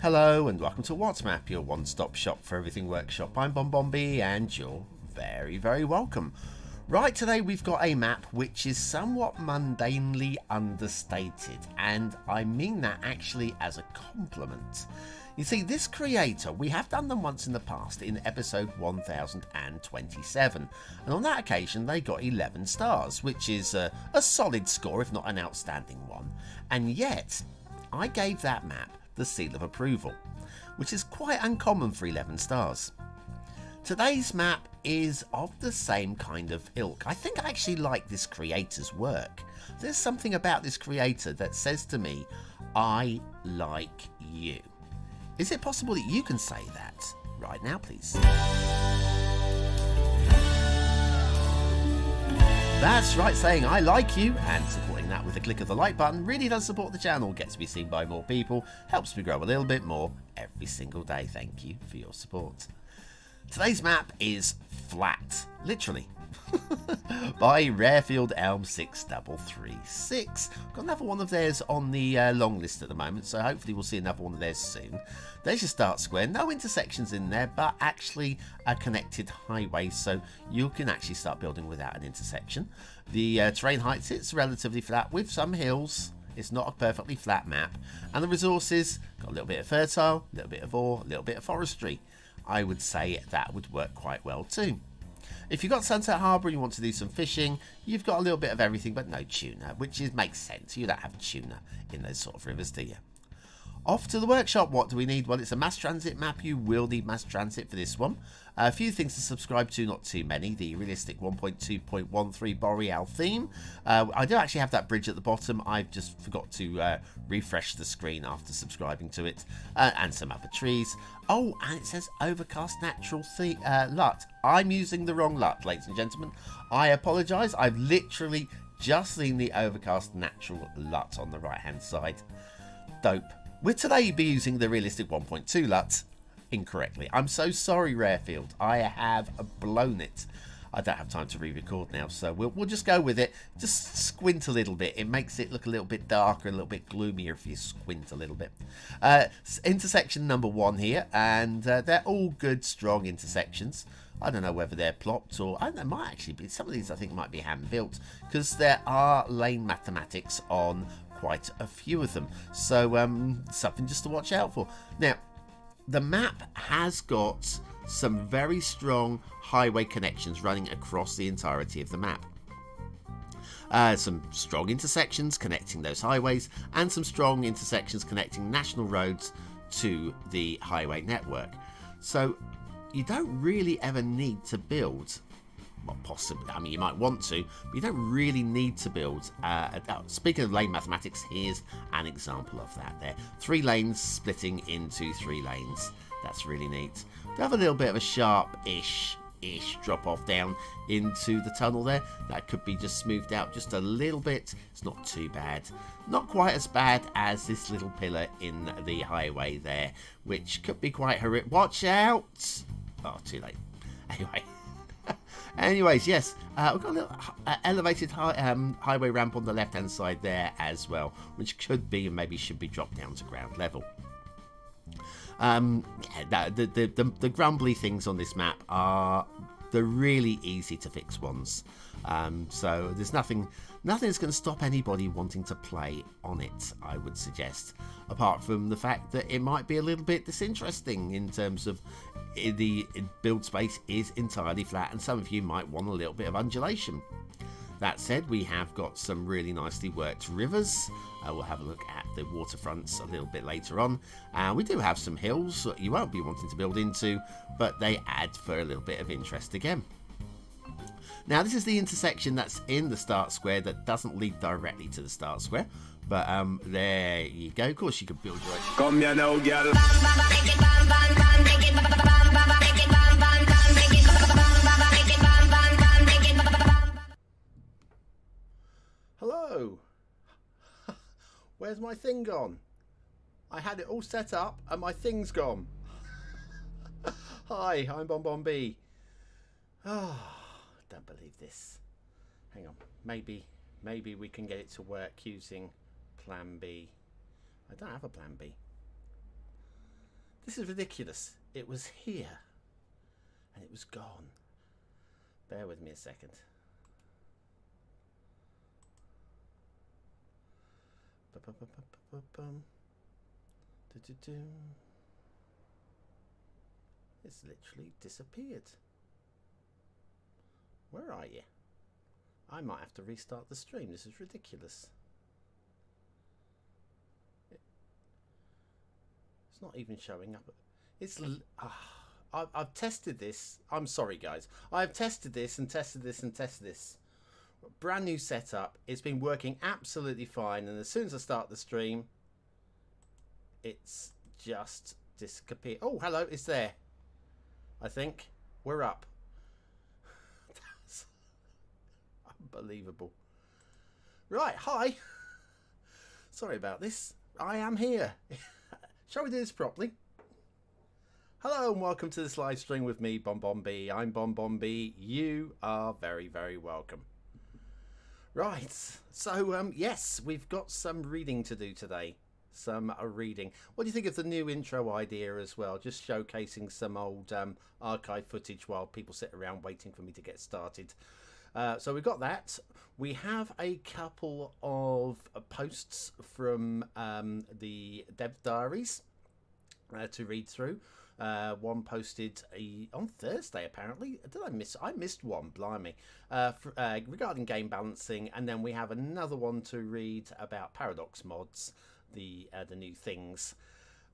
Hello and welcome to WhatsMap, your one-stop shop for everything workshop. I'm BonBonB and you're very welcome. Right, today we've got a map which is somewhat mundanely understated, and I mean that actually as a compliment. You see, this creator, we have done them once in the past in episode 1027, and on that occasion they got 11 stars, which is a solid score if not an outstanding one, and yet I gave that map the seal of approval, which is quite uncommon for 11 stars. Today's map is of the same kind of ilk. I think I actually like this creator's work. There's something about this creator that says to me, I like you. Is it possible that you can say that right now, please? That's right, saying I like you and supporting that with a click of the like button really does support the channel, gets me seen by more people, helps me grow a little bit more every single day. Thank you for your support. Today's map is flat, literally, by Rarefield Elm 6336. Got another one of theirs on the long list at the moment, so hopefully we'll see another one of theirs soon. There's your start square, no intersections in there, but actually a connected highway, so you can actually start building without an intersection. The terrain height sits relatively flat with some hills. It's not a perfectly flat map, and the resources got a little bit of fertile, a little bit of ore, a little bit of forestry. I would say that would work quite well too. If you've got Sunset Harbour and you want to do some fishing, you've got a little bit of everything but no tuna, which makes sense. You don't have tuna in those sort of rivers, do you? Off to the workshop. What do we need? Well, it's a mass transit map. You will need mass transit for this one. A few things to subscribe to, not too many. The realistic 1.2.13 Boreal theme. I do actually have that bridge at the bottom. I've just forgot to refresh the screen after subscribing to it. And some other trees. Oh, and it says Overcast Natural LUT. I'm using the wrong LUT, ladies and gentlemen. I apologise. I've literally just seen the Overcast Natural LUT on the right-hand side. Dope. We'll today be using the realistic 1.2 LUT incorrectly. I'm so sorry, Rarefield. I have blown it. I don't have time to re-record now, so we'll just go with it. Just squint a little bit. It makes it look a little bit darker, a little bit gloomier if you squint a little bit. Intersection number 1 here, and they're all good, strong intersections. I don't know whether they're plopped or I don't know, might actually be. Some of these I think might be hand built because there are lane mathematics on quite a few of them, so something just to watch out for. Now, the map has got some very strong highway connections running across the entirety of the map. Some strong intersections connecting those highways and some strong intersections connecting national roads to the highway network. So you don't really ever need to build, well, possibly, I mean, you might want to, but you don't really need to build. Speaking of lane mathematics, here's an example of that there. 3 lanes splitting into 3 lanes. That's really neat. We have a little bit of a sharp-ish drop off down into the tunnel there. That could be just smoothed out just a little bit. It's not too bad. Not quite as bad as this little pillar in the highway there, which could be quite horrific. Watch out! Oh, too late. Anyway. Anyways, yes, we've got a little elevated highway ramp on the left-hand side there as well, which could be and maybe should be dropped down to ground level. The grumbly things on this map are the really easy to fix ones. So there's nothing that's going to stop anybody wanting to play on it, I would suggest, apart from the fact that it might be a little bit disinteresting in terms of the build space is entirely flat and some of you might want a little bit of undulation. That said, we have got some really nicely worked rivers. We'll have a look at the waterfronts a little bit later on. We do have some hills that you won't be wanting to build into, but they add for a little bit of interest again. Now, this is the intersection that's in the start square that doesn't lead directly to the start square. But there you go. Of course, you could build your own. Come here now, girl. Hello. Where's my thing gone? I had it all set up and my thing's gone. Hi, I'm BonBonB. Oh, don't believe this. Hang on. Maybe we can get it to work using plan B. I don't have a plan B. This is ridiculous. It was here. And it was gone. Bear with me a second. It's literally disappeared. Where are you? I might have to restart the stream. This is ridiculous. It's not even showing up. It's... I've tested this. I'm sorry, guys. I've tested this and tested this and tested this. Brand new setup. It's been working absolutely fine. And as soon as I start the stream, it's just disappeared. Oh, hello. It's there. I think. We're up. That's unbelievable. Right. Hi. Sorry about this. I am here. Shall we do this properly? Hello and welcome to this live stream with me, BonBonB. I'm BonBonB. You are very, very welcome. Right, so yes, we've got some reading to do today. Some reading. What do you think of the new intro idea as well? Just showcasing some old archive footage while people sit around waiting for me to get started. So we've got that. We have a couple of posts from the Dev Diaries to read through. One posted on Thursday, apparently. Did I miss? I missed one, blimey, regarding game balancing, and then we have another one to read about Paradox mods, the new things.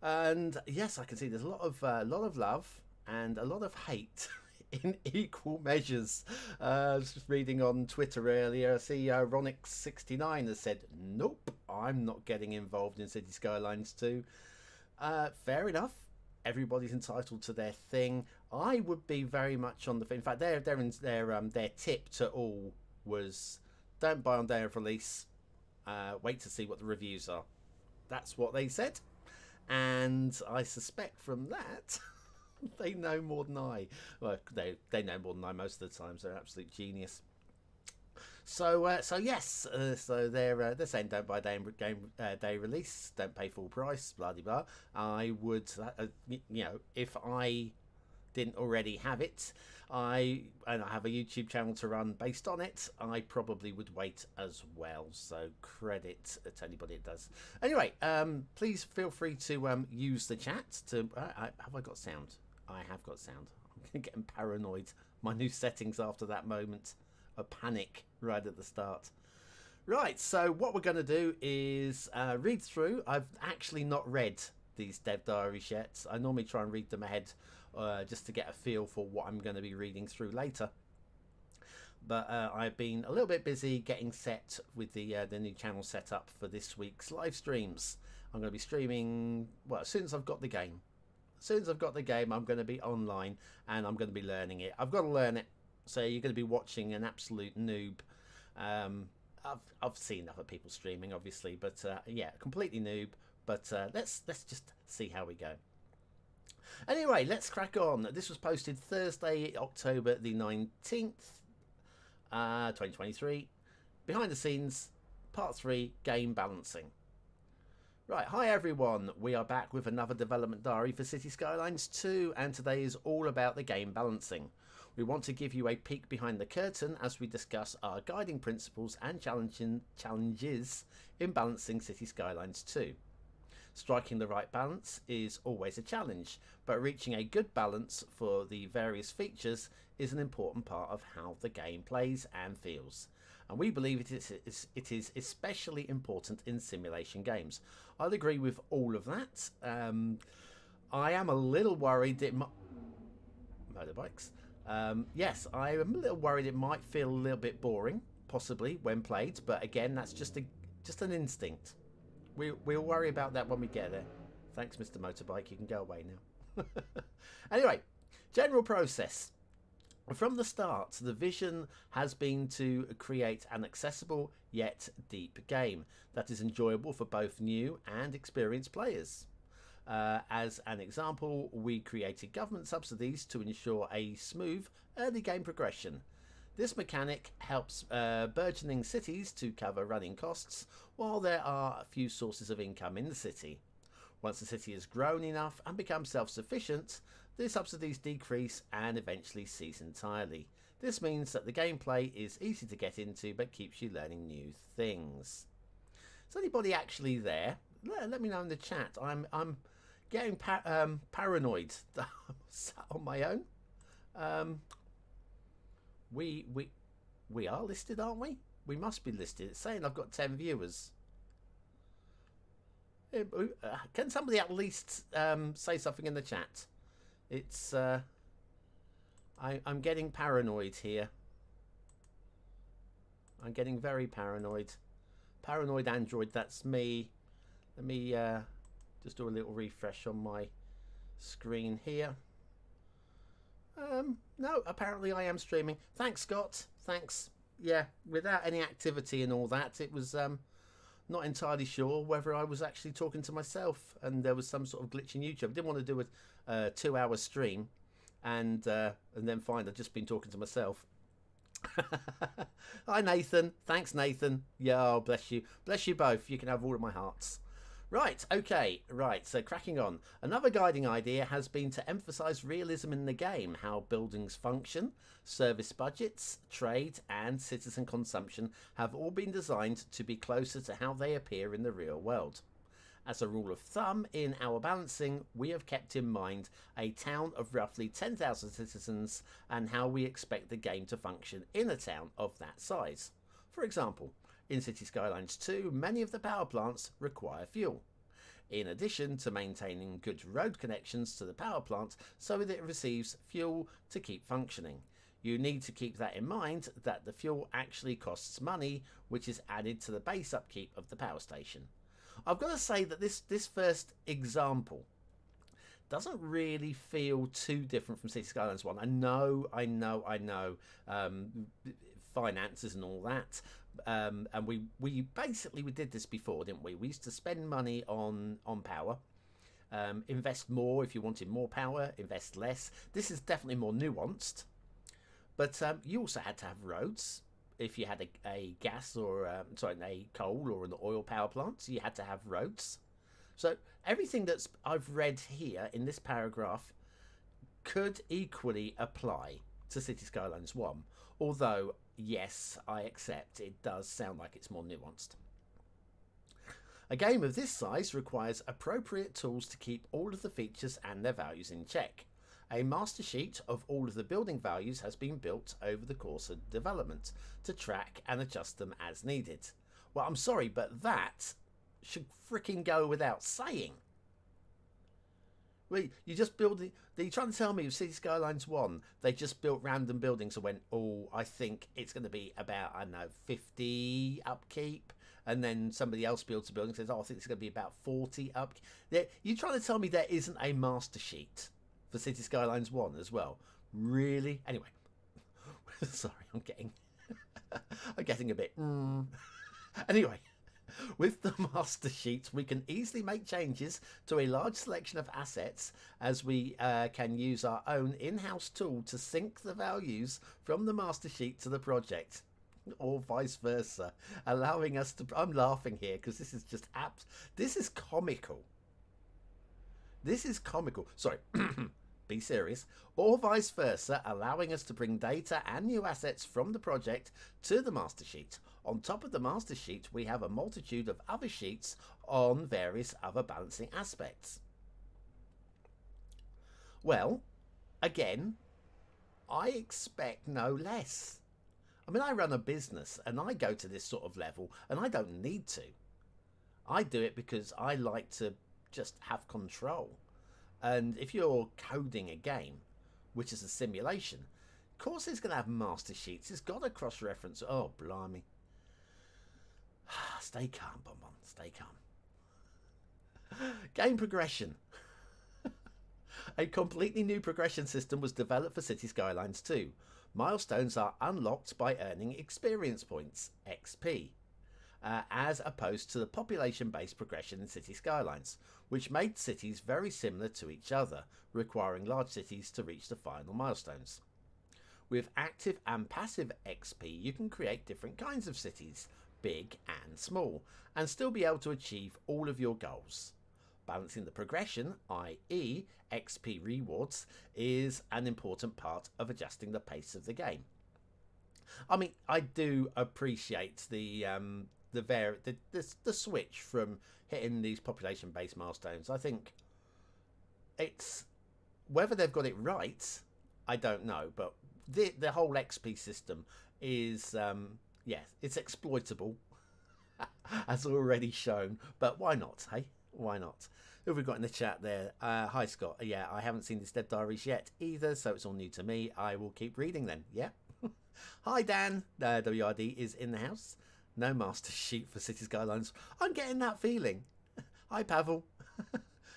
And yes, I can see there's a lot of love and a lot of hate in equal measures. I was just reading on Twitter earlier. I see Ronix69 has said, "Nope, I'm not getting involved in Cities Skylines II." Fair enough. Everybody's entitled to their thing. I would be very much on the... In fact, their tip to all was, don't buy on day of release. Wait to see what the reviews are. That's what they said. And I suspect from that, they know more than I. Well, they know more than I most of the time. So they're absolute genius. So yes, so they're saying don't buy day release, don't pay full price, blah blah blah. I would, you know, if I didn't already have it, and I have a YouTube channel to run based on it, I probably would wait as well. So credit to anybody it does. Anyway, please feel free to use the chat. To have I got sound? I have got sound. I'm getting paranoid. My new settings after that moment. A panic right at the start. Right, so what we're going to do is read through. I've actually not read these Dev Diaries yet. I normally try and read them ahead just to get a feel for what I'm going to be reading through later. But I've been a little bit busy getting set with the new channel set up for this week's live streams. I'm going to be streaming, well, as soon as I've got the game. As soon as I've got the game, I'm going to be online and I'm going to be learning it. I've got to learn it. So you're going to be watching an absolute noob. I've seen other people streaming, obviously, but yeah, completely noob. But let's just see how we go. Anyway, let's crack on. This was posted Thursday, October the 19th, 2023. Behind the scenes, part 3, game balancing. Right, hi everyone. We are back with another development diary for Cities Skylines 2, and today is all about the game balancing. We want to give you a peek behind the curtain as we discuss our guiding principles and challenges in balancing Cities Skylines 2. Striking the right balance is always a challenge, but reaching a good balance for the various features is an important part of how the game plays and feels. And we believe it is especially important in simulation games. I'd agree with all of that. I am a little worried that motorbikes. Yes, I am a little worried it might feel a little bit boring, possibly when played. But again, that's just an instinct. We'll worry about that when we get there. Thanks, Mr. Motorbike. You can go away now. Anyway, general process. From the start, the vision has been to create an accessible yet deep game that is enjoyable for both new and experienced players. As an example, we created government subsidies to ensure a smooth early game progression. This mechanic helps burgeoning cities to cover running costs while there are a few sources of income in the city. Once the city has grown enough and become self-sufficient, the subsidies decrease and eventually cease entirely. This means that the gameplay is easy to get into but keeps you learning new things. Is anybody actually there? Let me know in the chat. I'm getting paranoid that I'm sat on my own. We are listed, aren't we? We must be listed. It's saying I've got 10 viewers. Can somebody at least say something in the chat? It's I'm getting paranoid here. I'm getting very paranoid. Paranoid Android, that's me. Let me just do a little refresh on my screen here. No, apparently I am streaming. Thanks, Scott. Thanks. Yeah, without any activity and all that, it was not entirely sure whether I was actually talking to myself, and there was some sort of glitch in YouTube. I didn't want to do a 2-hour stream and then find I'd just been talking to myself. Hi, Nathan. Thanks, Nathan. Yeah, oh, bless you. Bless you both. You can have all of my hearts. Right, okay, right, so cracking on. Another guiding idea has been to emphasise realism in the game, how buildings function, service budgets, trade and citizen consumption have all been designed to be closer to how they appear in the real world. As a rule of thumb, in our balancing, we have kept in mind a town of roughly 10,000 citizens and how we expect the game to function in a town of that size. For example, in Cities Skylines II, many of the power plants require fuel, in addition to maintaining good road connections to the power plant so that it receives fuel to keep functioning. You need to keep that in mind, that the fuel actually costs money, which is added to the base upkeep of the power station. I've got to say that this first example doesn't really feel too different from Cities Skylines 1. I know, finances and all that, and we basically did this before, didn't we? We used to spend money on power, invest more if you wanted more power, invest less. This is definitely more nuanced, but you also had to have roads. If you had a gas or a coal or an oil power plant, you had to have roads. So everything that's I've read here in this paragraph could equally apply to Cities Skylines 1. Although, yes, I accept it does sound like it's more nuanced. A game of this size requires appropriate tools to keep all of the features and their values in check. A master sheet of all of the building values has been built over the course of development to track and adjust them as needed. Well, I'm sorry, but that should freaking go without saying. Well, you just build it. You're trying to tell me with Cities Skylines 1, they just built random buildings and went, oh, I think it's going to be about, I don't know, 50 upkeep. And then somebody else builds a building and says, oh, I think it's going to be about 40 upkeep. You're trying to tell me there isn't a master sheet for Cities Skylines 1 as well? Really? Anyway, sorry, I'm getting a bit. Anyway, with the master sheet, we can easily make changes to a large selection of assets, as we can use our own in-house tool to sync the values from the master sheet to the project, or vice versa, allowing us to. I'm laughing here because this is just this is comical. This is comical. Sorry. Be serious. Or vice versa, allowing us to bring data and new assets from the project to the master sheet. On top of the master sheet, we have a multitude of other sheets on various other balancing aspects. Well, again, I expect no less. I mean, I run a business and I go to this sort of level and I don't need to. I do it because I like to just have control. And if you're coding a game, which is a simulation, of course it's going to have master sheets. It's got a cross-reference. Oh, blimey. Stay calm, BonBon. Stay calm. Game progression. A completely new progression system was developed for Cities Skylines 2. Milestones are unlocked by earning experience points, XP. As opposed to the population-based progression in City Skylines, which made cities very similar to each other, requiring large cities to reach the final milestones. With active and passive XP, you can create different kinds of cities, big and small, and still be able to achieve all of your goals. Balancing the progression, i.e. XP rewards, is an important part of adjusting the pace of the game. I mean, I do appreciate the switch from hitting these population-based milestones. I think it's whether they've got it right, I don't know, but the whole XP system is it's exploitable, as already shown. But why not? Hey, why not? Who have we got in the chat there? Hi Scott. Yeah, I haven't seen this Dead Diaries yet either, so it's all new to me. I will keep reading then. Yeah. Hi Dan. WRD is in the house. No master sheet for Cities Skylines. I'm getting that feeling. Hi Pavel.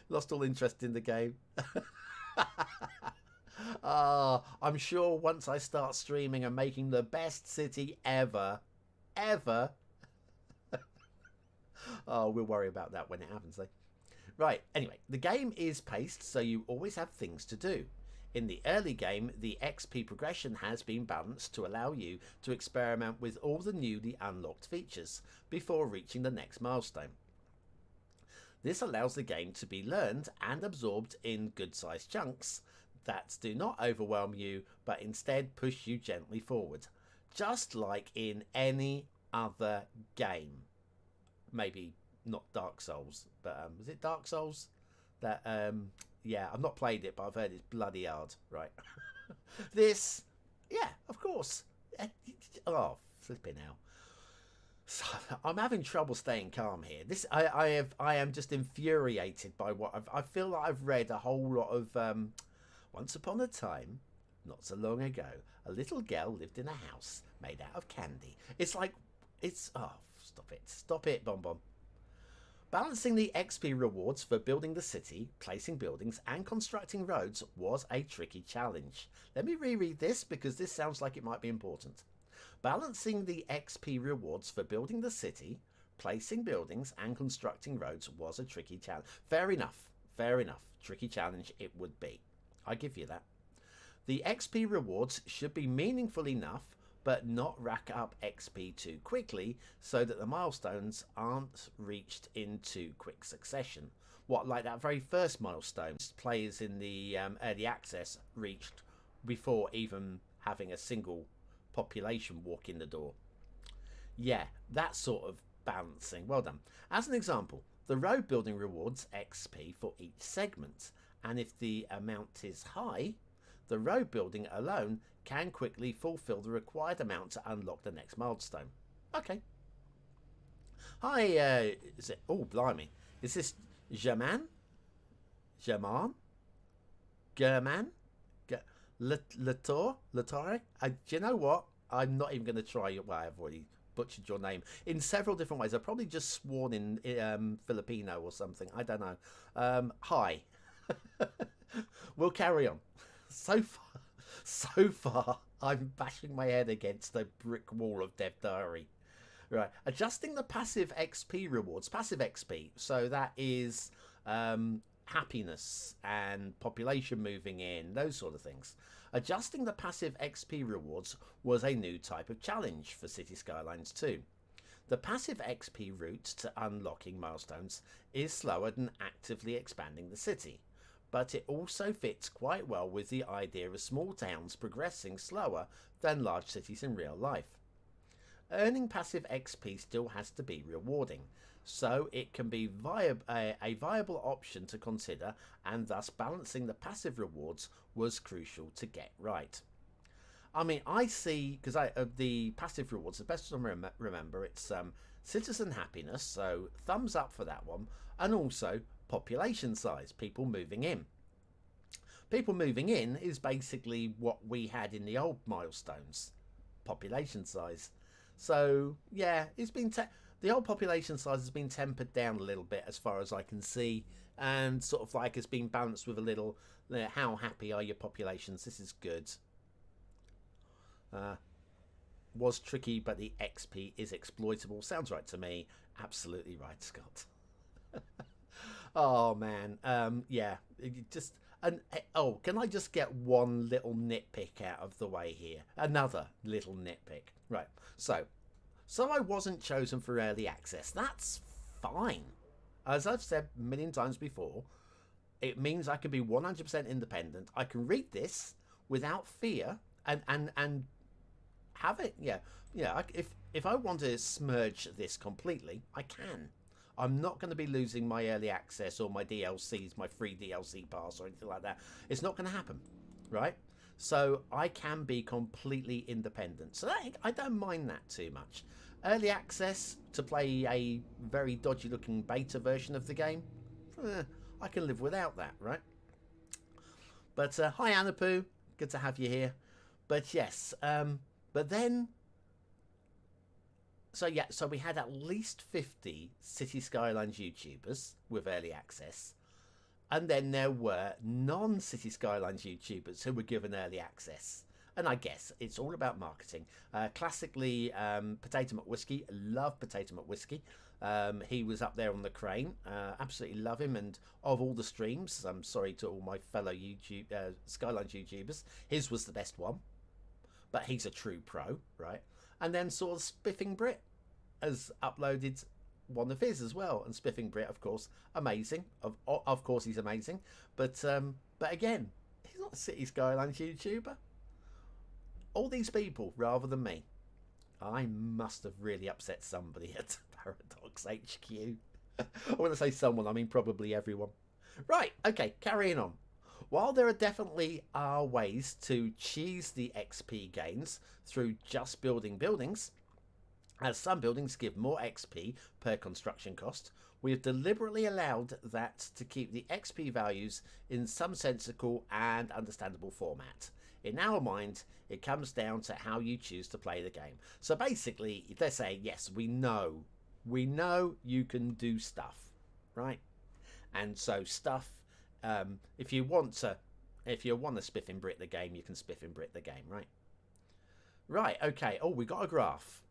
Lost all interest in the game. I'm sure once I start streaming and making the best city ever, we'll worry about that when it happens, eh? Right, anyway, the game is paced, so you always have things to do. In the early game, the XP progression has been balanced to allow you to experiment with all the newly unlocked features before reaching the next milestone. This allows the game to be learned and absorbed in good-sized chunks that do not overwhelm you, but instead push you gently forward, just like in any other game. Maybe not Dark Souls, but was it Dark Souls? That yeah, I've not played it, but I've heard it's bloody hard, right? This, yeah, of course. Oh, flipping hell. So, I'm having trouble staying calm here. This, I am just infuriated by what I feel like I've read a whole lot of. Once upon a time, not so long ago, a little girl lived in a house made out of candy. It's like, oh, stop it, BonBonB. Balancing the XP rewards for building the city, placing buildings and constructing roads was a tricky challenge. Let me reread this because this sounds like it might be important. Balancing the XP rewards for building the city, placing buildings and constructing roads was a tricky challenge. Fair enough. Tricky challenge it would be. I give you that. The XP rewards should be meaningful enough but not rack up XP too quickly so that the milestones aren't reached in too quick succession. What, like that very first milestone players in the early access reached before even having a single population walk in the door. Yeah, that sort of balancing. Well done. As an example, the road building rewards XP for each segment, and if the amount is high, the road building alone can quickly fulfill the required amount to unlock the next milestone. Okay. Hi, is it? Oh, blimey. Is this German? German? Latore? Do you know what? I'm not even going to try. Well, I've already butchered your name in several different ways. I've probably just sworn in Filipino or something. I don't know. Hi. We'll carry on. So far, I'm bashing my head against the brick wall of Dev Diary. Right, adjusting the passive XP rewards. Passive XP, so that is happiness and population moving in, those sort of things. Adjusting the passive XP rewards was a new type of challenge for Cities Skylines II. The passive XP route to unlocking milestones is slower than actively expanding the city, but it also fits quite well with the idea of small towns progressing slower than large cities in real life. Earning passive XP still has to be rewarding, so it can be a viable option to consider, and thus balancing the passive rewards was crucial to get right. I mean, I see, because the passive rewards, the best I remember, it's citizen happiness, so thumbs up for that one, and also population size, people moving in. People moving in is basically what we had in the old milestones, population size. So yeah, it's been the old population size has been tempered down a little bit as far as I can see, and sort of like has been balanced with a little how happy are your populations. This is good. Was tricky, but the XP is exploitable. Sounds right to me. Absolutely right, Scott. Oh man, yeah, just oh, can I just get one little nitpick out of the way here? Another little nitpick, right? So I wasn't chosen for early access. That's fine. As I've said a million times before, it means I can be 100% independent. I can read this without fear and have it. Yeah. If I want to smurge this completely, I can. I'm not going to be losing my early access or my DLCs, my free DLC pass or anything like that. It's not going to happen, right? So I can be completely independent. So I don't mind that too much. Early access to play a very dodgy looking beta version of the game, I can live without that, right? But hi Anapu, good to have you here. But yes, but then, so we had at least 50 Cities Skylines YouTubers with early access. And then there were non-Cities Skylines YouTubers who were given early access. And I guess it's all about marketing. Classically, Potato McWhiskey, love Potato McWhiskey. He was up there on the crane. Absolutely love him. And of all the streams, I'm sorry to all my fellow Skylines YouTubers, his was the best one. But he's a true pro, right? And then sort of Spiffing Brit has uploaded one of his as well, and Spiffing Brit, of course, amazing. Of course, he's amazing. But again, he's not a Cities Skylines YouTuber. All these people, rather than me, I must have really upset somebody at Paradox HQ. When I say someone, I mean probably everyone. Right, okay, carrying on. While there are definitely ways to cheese the XP gains through just building buildings, as some buildings give more XP per construction cost, we have deliberately allowed that to keep the XP values in some sensible and understandable format. In our mind, it comes down to how you choose to play the game. So basically, if they're saying, yes, we know you can do stuff, right? And so stuff, if you want to spiff and Brit the game, you can spiff and Brit the game, right? Right, okay. Oh, we got a graph.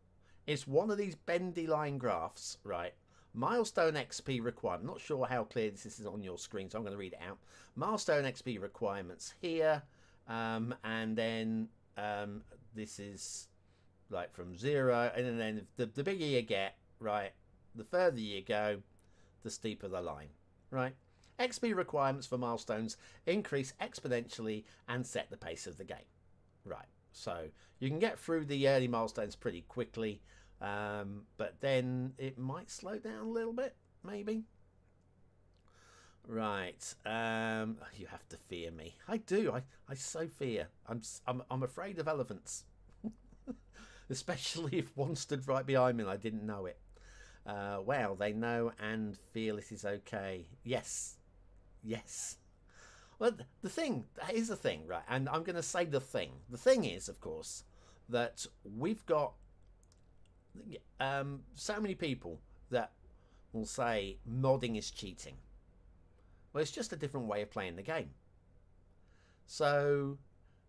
It's one of these bendy line graphs, right? Milestone XP requirement. Not sure how clear this is on your screen, so I'm going to read it out. Milestone XP requirements here, and then this is like from 0, and then the bigger you get, right, the further you go, the steeper the line, right? XP requirements for milestones increase exponentially and set the pace of the game, right? So you can get through the early milestones pretty quickly, but then it might slow down a little bit, maybe. Right, you have to fear me. I do. I so fear. I'm afraid of elephants, especially if one stood right behind me and I didn't know it. Well, they know and feel it is okay. Yes. Well, that is the thing, right? And I'm going to say the thing. The thing is, of course, that we've got so many people that will say modding is cheating. Well, it's just a different way of playing the game. So,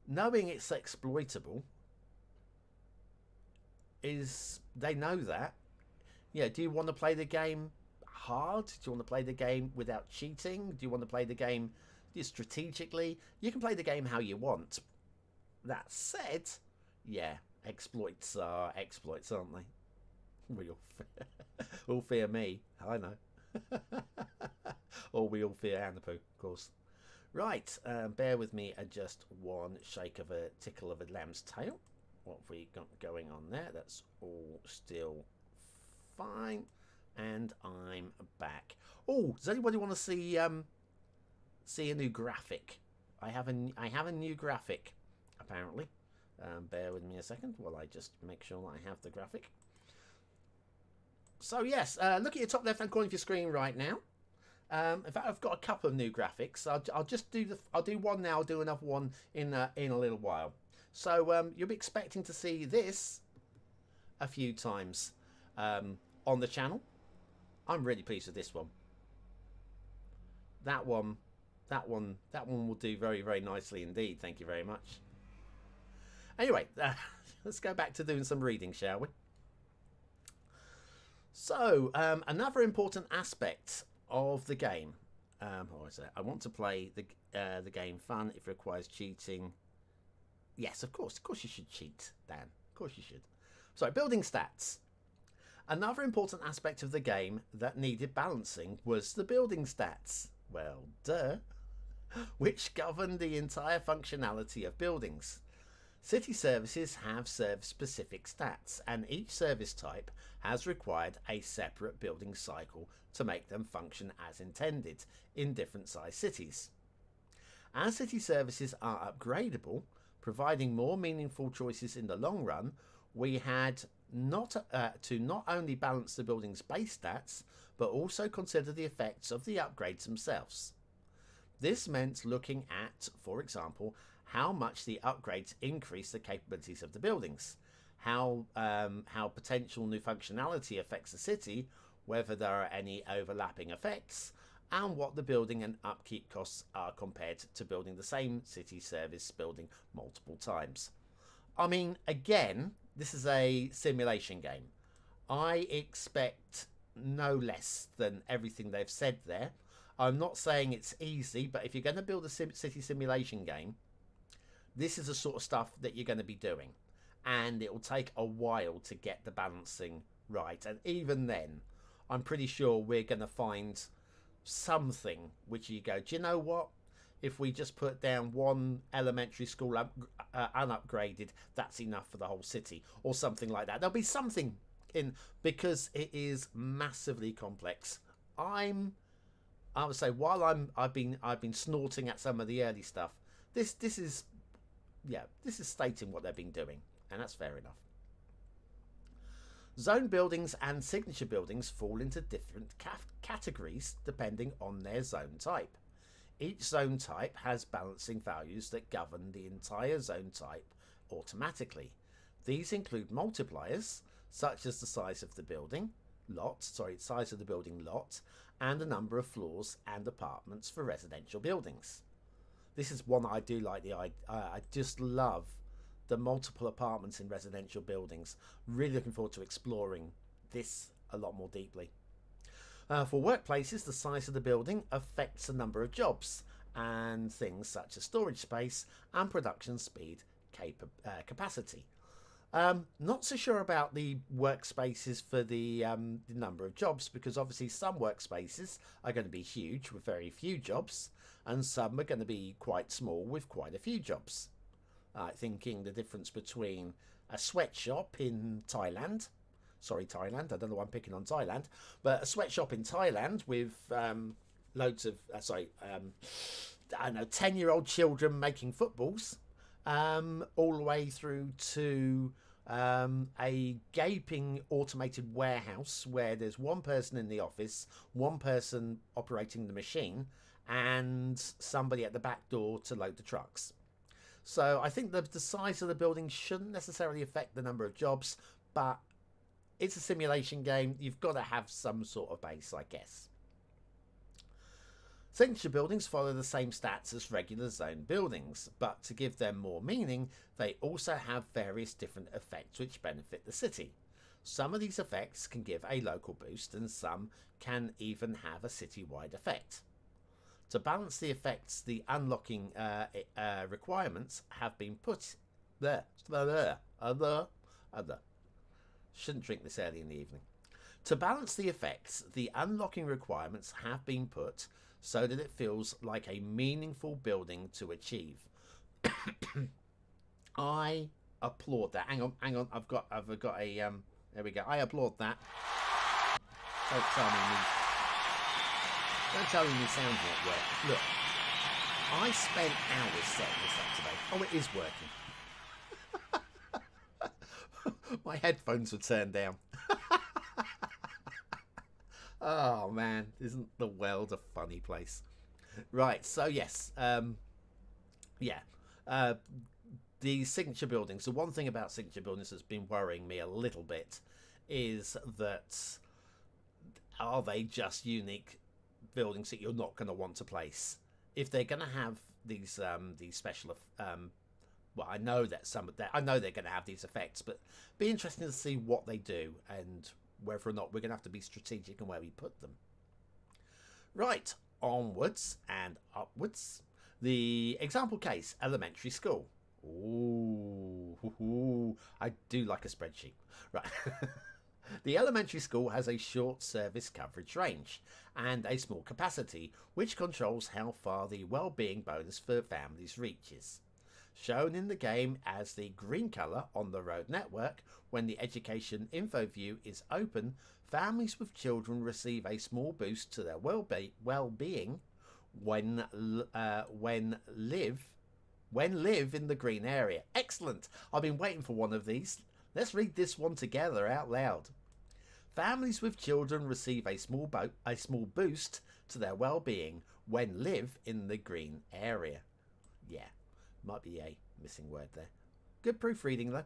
knowing it's exploitable they know that. Yeah, do you want to play the game hard? Do you want to play the game without cheating? Do you want to play the game strategically? You can play the game how you want. That said, yeah, exploits are exploits, aren't they? We all fear me, I know. Or we all fear Anapu, of course. Right, bear with me at just one shake of a tickle of a lamb's tail. What have we got going on there? That's all still fine. And I'm back. Oh, does anybody want to see a new graphic? I have a new graphic, apparently. Bear with me a second while I just make sure that I have the graphic. So yes, look at your top left-hand corner of your screen right now. In fact, I've got a couple of new graphics. I'll just do I'll do one now. I'll do another one in a little while. So you'll be expecting to see this a few times on the channel. I'm really pleased with this one. That one will do very, very nicely indeed. Thank you very much. Anyway, let's go back to doing some reading, shall we? So, another important aspect of the game. What is it? I want to play the game fun. If it requires cheating, yes, of course you should cheat, Dan. Of course you should. So, building stats. Another important aspect of the game that needed balancing was the building stats. Well, duh. Which govern the entire functionality of buildings. City services have service-specific stats, and each service type has required a separate building cycle to make them function as intended in different sized cities. As city services are upgradable, providing more meaningful choices in the long run, we had to not only balance the building's base stats, but also consider the effects of the upgrades themselves. This meant looking at, for example, how much the upgrades increase the capabilities of the buildings, how potential new functionality affects the city, whether there are any overlapping effects, and what the building and upkeep costs are compared to building the same city service building multiple times. I mean, again, this is a simulation game. I expect no less than everything they've said there. I'm not saying it's easy, but if you're going to build a city simulation game, this is the sort of stuff that you're going to be doing. And it will take a while to get the balancing right. And even then, I'm pretty sure we're going to find something which you go, do you know what? If we just put down one elementary school unupgraded, that's enough for the whole city, or something like that. There'll be something in, because it is massively complex. I would say, while I've been snorting at some of the early stuff, this is stating what they've been doing, and that's fair enough. Zone buildings and signature buildings fall into different categories depending on their zone type. Each zone type has balancing values that govern the entire zone type automatically. These include multipliers, such as the size of the building lot, and the number of floors and apartments for residential buildings. This is one I do like. I just love the multiple apartments in residential buildings. Really looking forward to exploring this a lot more deeply. For workplaces, the size of the building affects the number of jobs and things such as storage space and production speed capacity. Not so sure about the workspaces for the number of jobs, because obviously some workspaces are going to be huge with very few jobs, and some are going to be quite small with quite a few jobs. Thinking the difference between a sweatshop in Thailand, I don't know why I'm picking on Thailand, but a sweatshop in Thailand with loads of, 10-year-old children making footballs, all the way through to a gaping automated warehouse where there's one person in the office, one person operating the machine, and somebody at the back door to load the trucks. So I think the size of the building shouldn't necessarily affect the number of jobs, but it's a simulation game. You've got to have some sort of base, I guess. Signature buildings follow the same stats as regular zone buildings, but to give them more meaning, they also have various different effects which benefit the city. Some of these effects can give a local boost, and some can even have a citywide effect. To balance the effects, the unlocking requirements have been put there. Shouldn't drink this early in the evening. To balance the effects, the unlocking requirements have been put so that it feels like a meaningful building to achieve. I applaud that. Hang on. I've got a there we go. I applaud that. Don't tell me my sound's not working. Look, I spent hours setting this up today. Oh, it is working. My headphones were turned down. Oh man, isn't the world a funny place? Right, so yes, the signature buildings. The one thing about signature buildings that's been worrying me a little bit is that, are they just unique buildings that you're not going to want to place? If they're going to have these special, well, I know that I know they're going to have these effects, but be interesting to see what they do and whether or not we're going to have to be strategic in where we put them. Right, onwards and upwards. The example case, elementary school. Ooh, I do like a spreadsheet. Right. The elementary school has a short service coverage range and a small capacity, which controls how far the well-being bonus for families reaches. Shown in the game as the green colour on the road network, when the education info view is open, families with children receive a small boost to their well-being when live in the green area. Excellent! I've been waiting for one of these. Let's read this one together out loud. Families with children receive a small boost to their well-being when live in the green area. Yeah, might be a missing word there. Good proofreading though.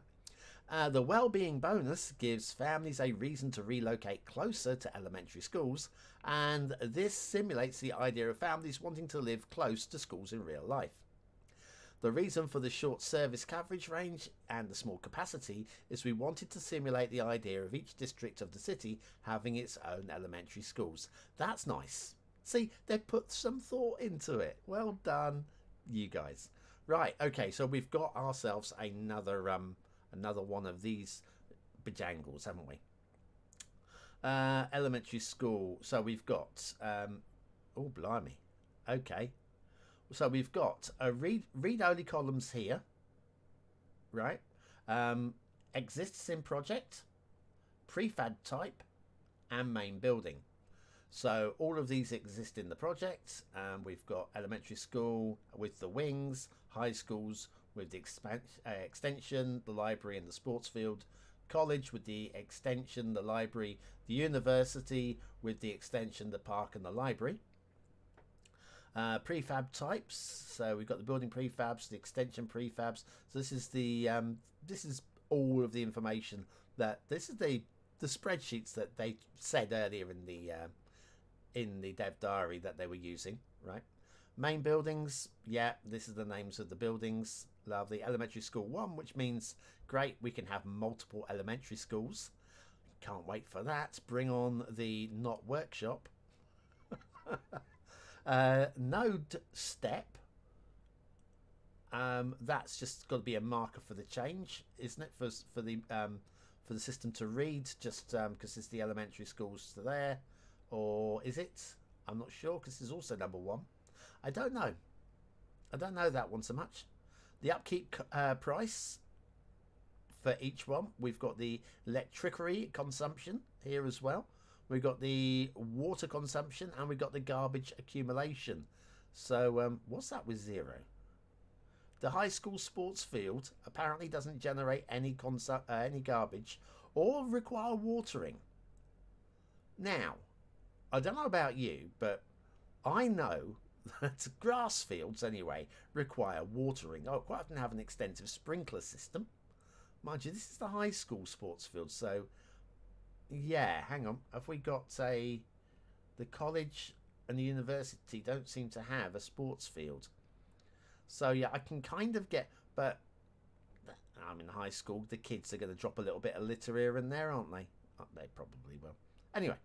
The well-being bonus gives families a reason to relocate closer to elementary schools, and this simulates the idea of families wanting to live close to schools in real life. The reason for the short service coverage range and the small capacity is we wanted to simulate the idea of each district of the city having its own elementary schools. That's nice. See, they put some thought into it. Well done, you guys. Right, okay, so we've got ourselves another one of these bejangles, haven't we? Elementary school. So we've got oh blimey. Okay. So we've got a read-only columns here, right? Exists in project, prefab type, and main building. So all of these exist in the project. We've got elementary school with the wings, high schools with the extension, the library and the sports field, college with the extension, the library, the university with the extension, the park and the library. Prefab types, so we've got the building prefabs, the extension prefabs. So this is the this is all of the information that this is the spreadsheets that they said earlier in the dev diary that they were using, right? Main buildings, yeah, this is the names of the buildings. Lovely. Elementary school 1, which means great, we can have multiple elementary schools. Can't wait for that. Bring on the not workshop. Node step, that's just got to be a marker for the change, isn't it, for the system to read, just because it's the elementary schools to there, or is it? I'm not sure, because this is also number 1. I don't know that one so much. The upkeep price for each one, we've got the electricity consumption here as well. We've got the water consumption and we've got the garbage accumulation. So what's that with 0? The high school sports field apparently doesn't generate any garbage or require watering. Now, I don't know about you, but I know that grass fields anyway require watering. I quite often have an extensive sprinkler system. Mind you, this is the high school sports field, so yeah, hang on. Have we got the college and the university don't seem to have a sports field. So yeah, I can kind of get, but I'm in high school. The kids are going to drop a little bit of litter here and there, aren't they? They probably will. Anyway,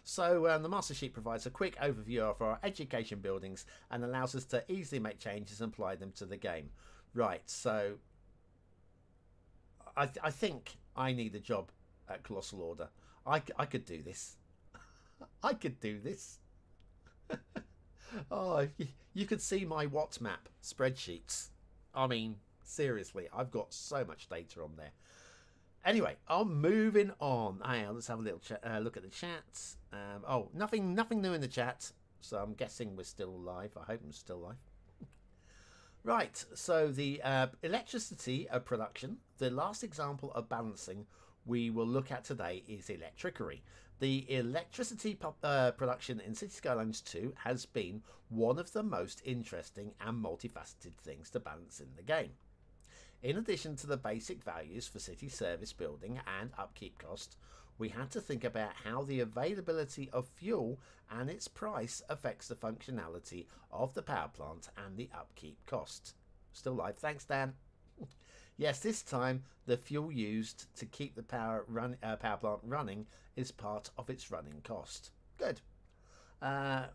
so the master sheet provides a quick overview of our education buildings and allows us to easily make changes and apply them to the game. Right, so I think I need a job at Colossal Order. I could do this. I could do this. Oh, you could see my WhatsApp spreadsheets. I mean, seriously, I've got so much data on there. Anyway, I'm moving on. Let's have a little look at the chat. Oh, nothing new in the chat. So I'm guessing we're still live. I hope I'm still live. Right, so the electricity production, the last example of balancing we will look at today is electricity. The electricity production in Cities Skylines II has been one of the most interesting and multifaceted things to balance in the game. In addition to the basic values for city service building and upkeep cost, we had to think about how the availability of fuel and its price affects the functionality of the power plant and the upkeep cost. Still live, thanks Dan. Yes, this time the fuel used to keep the power plant running is part of its running cost. Good.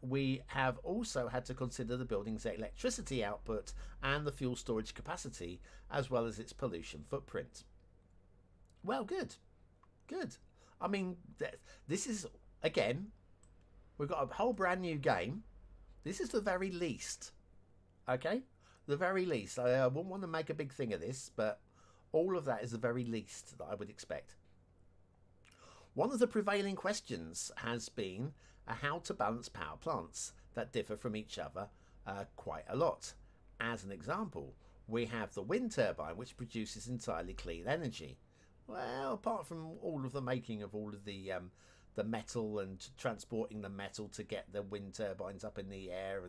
We have also had to consider the building's electricity output and the fuel storage capacity, as well as its pollution footprint. Well, good. Good. I mean, this is, again, we've got a whole brand new game. This is the very least. Okay? The very least. I wouldn't want to make a big thing of this, but all of that is the very least that I would expect. One of the prevailing questions has been how to balance power plants that differ from each other quite a lot. As an example, we have the wind turbine, which produces entirely clean energy. Well, apart from all of the making of all of the metal and transporting the metal to get the wind turbines up in the air,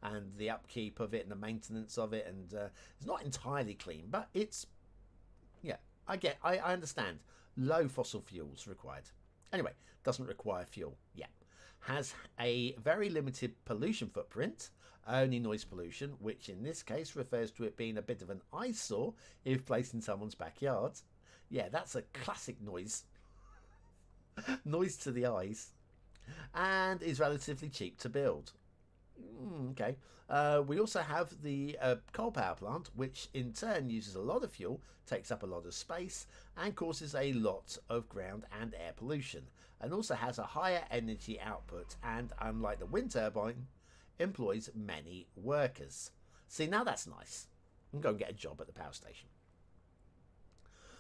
and the upkeep of it and the maintenance of it, and it's not entirely clean, but it's, yeah, I understand. Low fossil fuels required. Anyway, doesn't require fuel. Yeah. Has a very limited pollution footprint, only noise pollution, which in this case refers to it being a bit of an eyesore if placed in someone's backyard. Yeah, that's a classic noise. Noise to the eyes. And is relatively cheap to build. Okay. We also have the coal power plant, which in turn uses a lot of fuel, takes up a lot of space, and causes a lot of ground and air pollution, and also has a higher energy output, and unlike the wind turbine, employs many workers. See, now that's nice. You can go and get a job at the power station.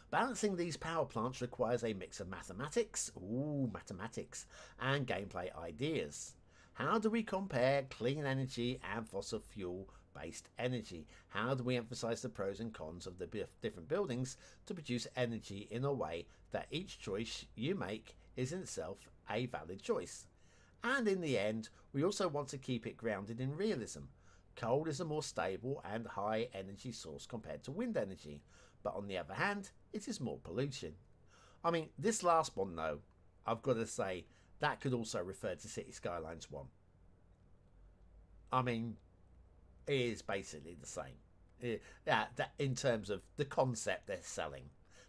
Balancing these power plants requires a mix of mathematics, and gameplay ideas. How do we compare clean energy and fossil fuel based energy? How do we emphasize the pros and cons of the different buildings to produce energy in a way that each choice you make is in itself a valid choice? And in the end, we also want to keep it grounded in realism. Coal is a more stable and high energy source compared to wind energy, but on the other hand, it is more pollution. I mean, this last one though, I've got to say, that could also refer to Cities Skylines 1. I mean, it is basically the same. That in terms of the concept they're selling.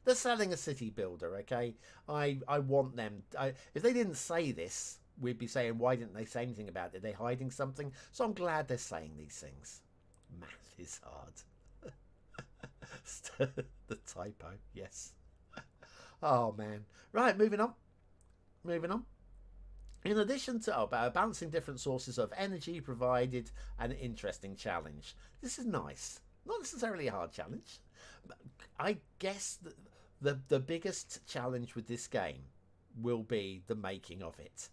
They're selling a city builder, okay? I want them... if they didn't say this, we'd be saying, why didn't they say anything about it? Are they hiding something? So I'm glad they're saying these things. Math is hard. The typo, yes. Oh, man. Right, moving on. In addition to balancing different sources of energy provided an interesting challenge. This is nice. Not necessarily a hard challenge. But I guess the biggest challenge with this game will be the making of it.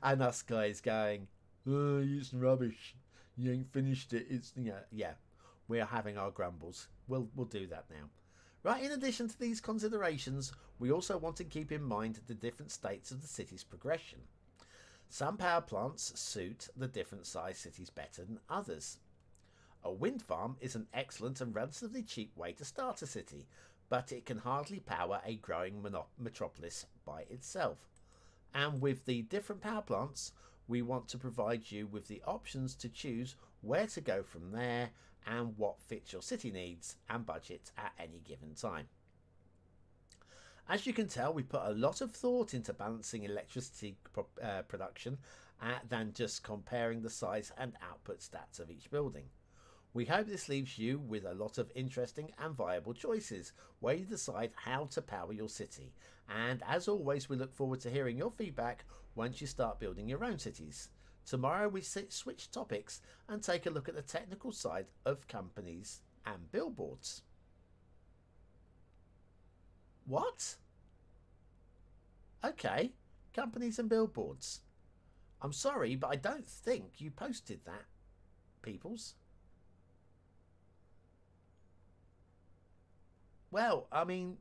And us guys going, oh, it's rubbish. You ain't finished it. It's, yeah. We're having our grumbles. We'll do that now. Right, in addition to these considerations, we also want to keep in mind the different states of the city's progression. Some power plants suit the different sized cities better than others. A wind farm is an excellent and relatively cheap way to start a city, but it can hardly power a growing metropolis by itself. And with the different power plants, we want to provide you with the options to choose where to go from there and what fits your city needs and budget at any given time. As you can tell, we put a lot of thought into balancing electricity production than just comparing the size and output stats of each building. We hope this leaves you with a lot of interesting and viable choices where you decide how to power your city. And as always, we look forward to hearing your feedback once you start building your own cities. Tomorrow we switch topics and take a look at the technical side of companies and billboards. What? Okay, companies and billboards. I'm sorry, but I don't think you posted that, peoples. Well, I mean...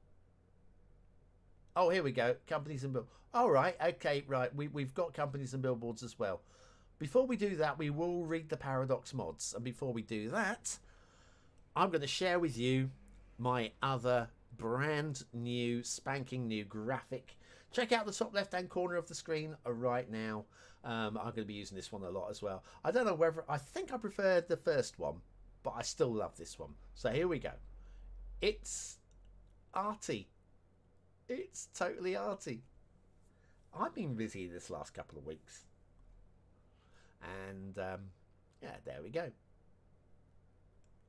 Oh, here we go. Companies and billboards. All right, okay, right. We've got companies and billboards as well. Before we do that, we will read the Paradox mods. And before we do that, I'm going to share with you my other brand new, spanking new graphic. Check out the top left-hand corner of the screen right now. I'm going to be using this one a lot as well. I don't know whether... I think I preferred the first one, but I still love this one. So here we go. It's arty. It's totally arty. I've been busy this last couple of weeks. And, yeah, there we go.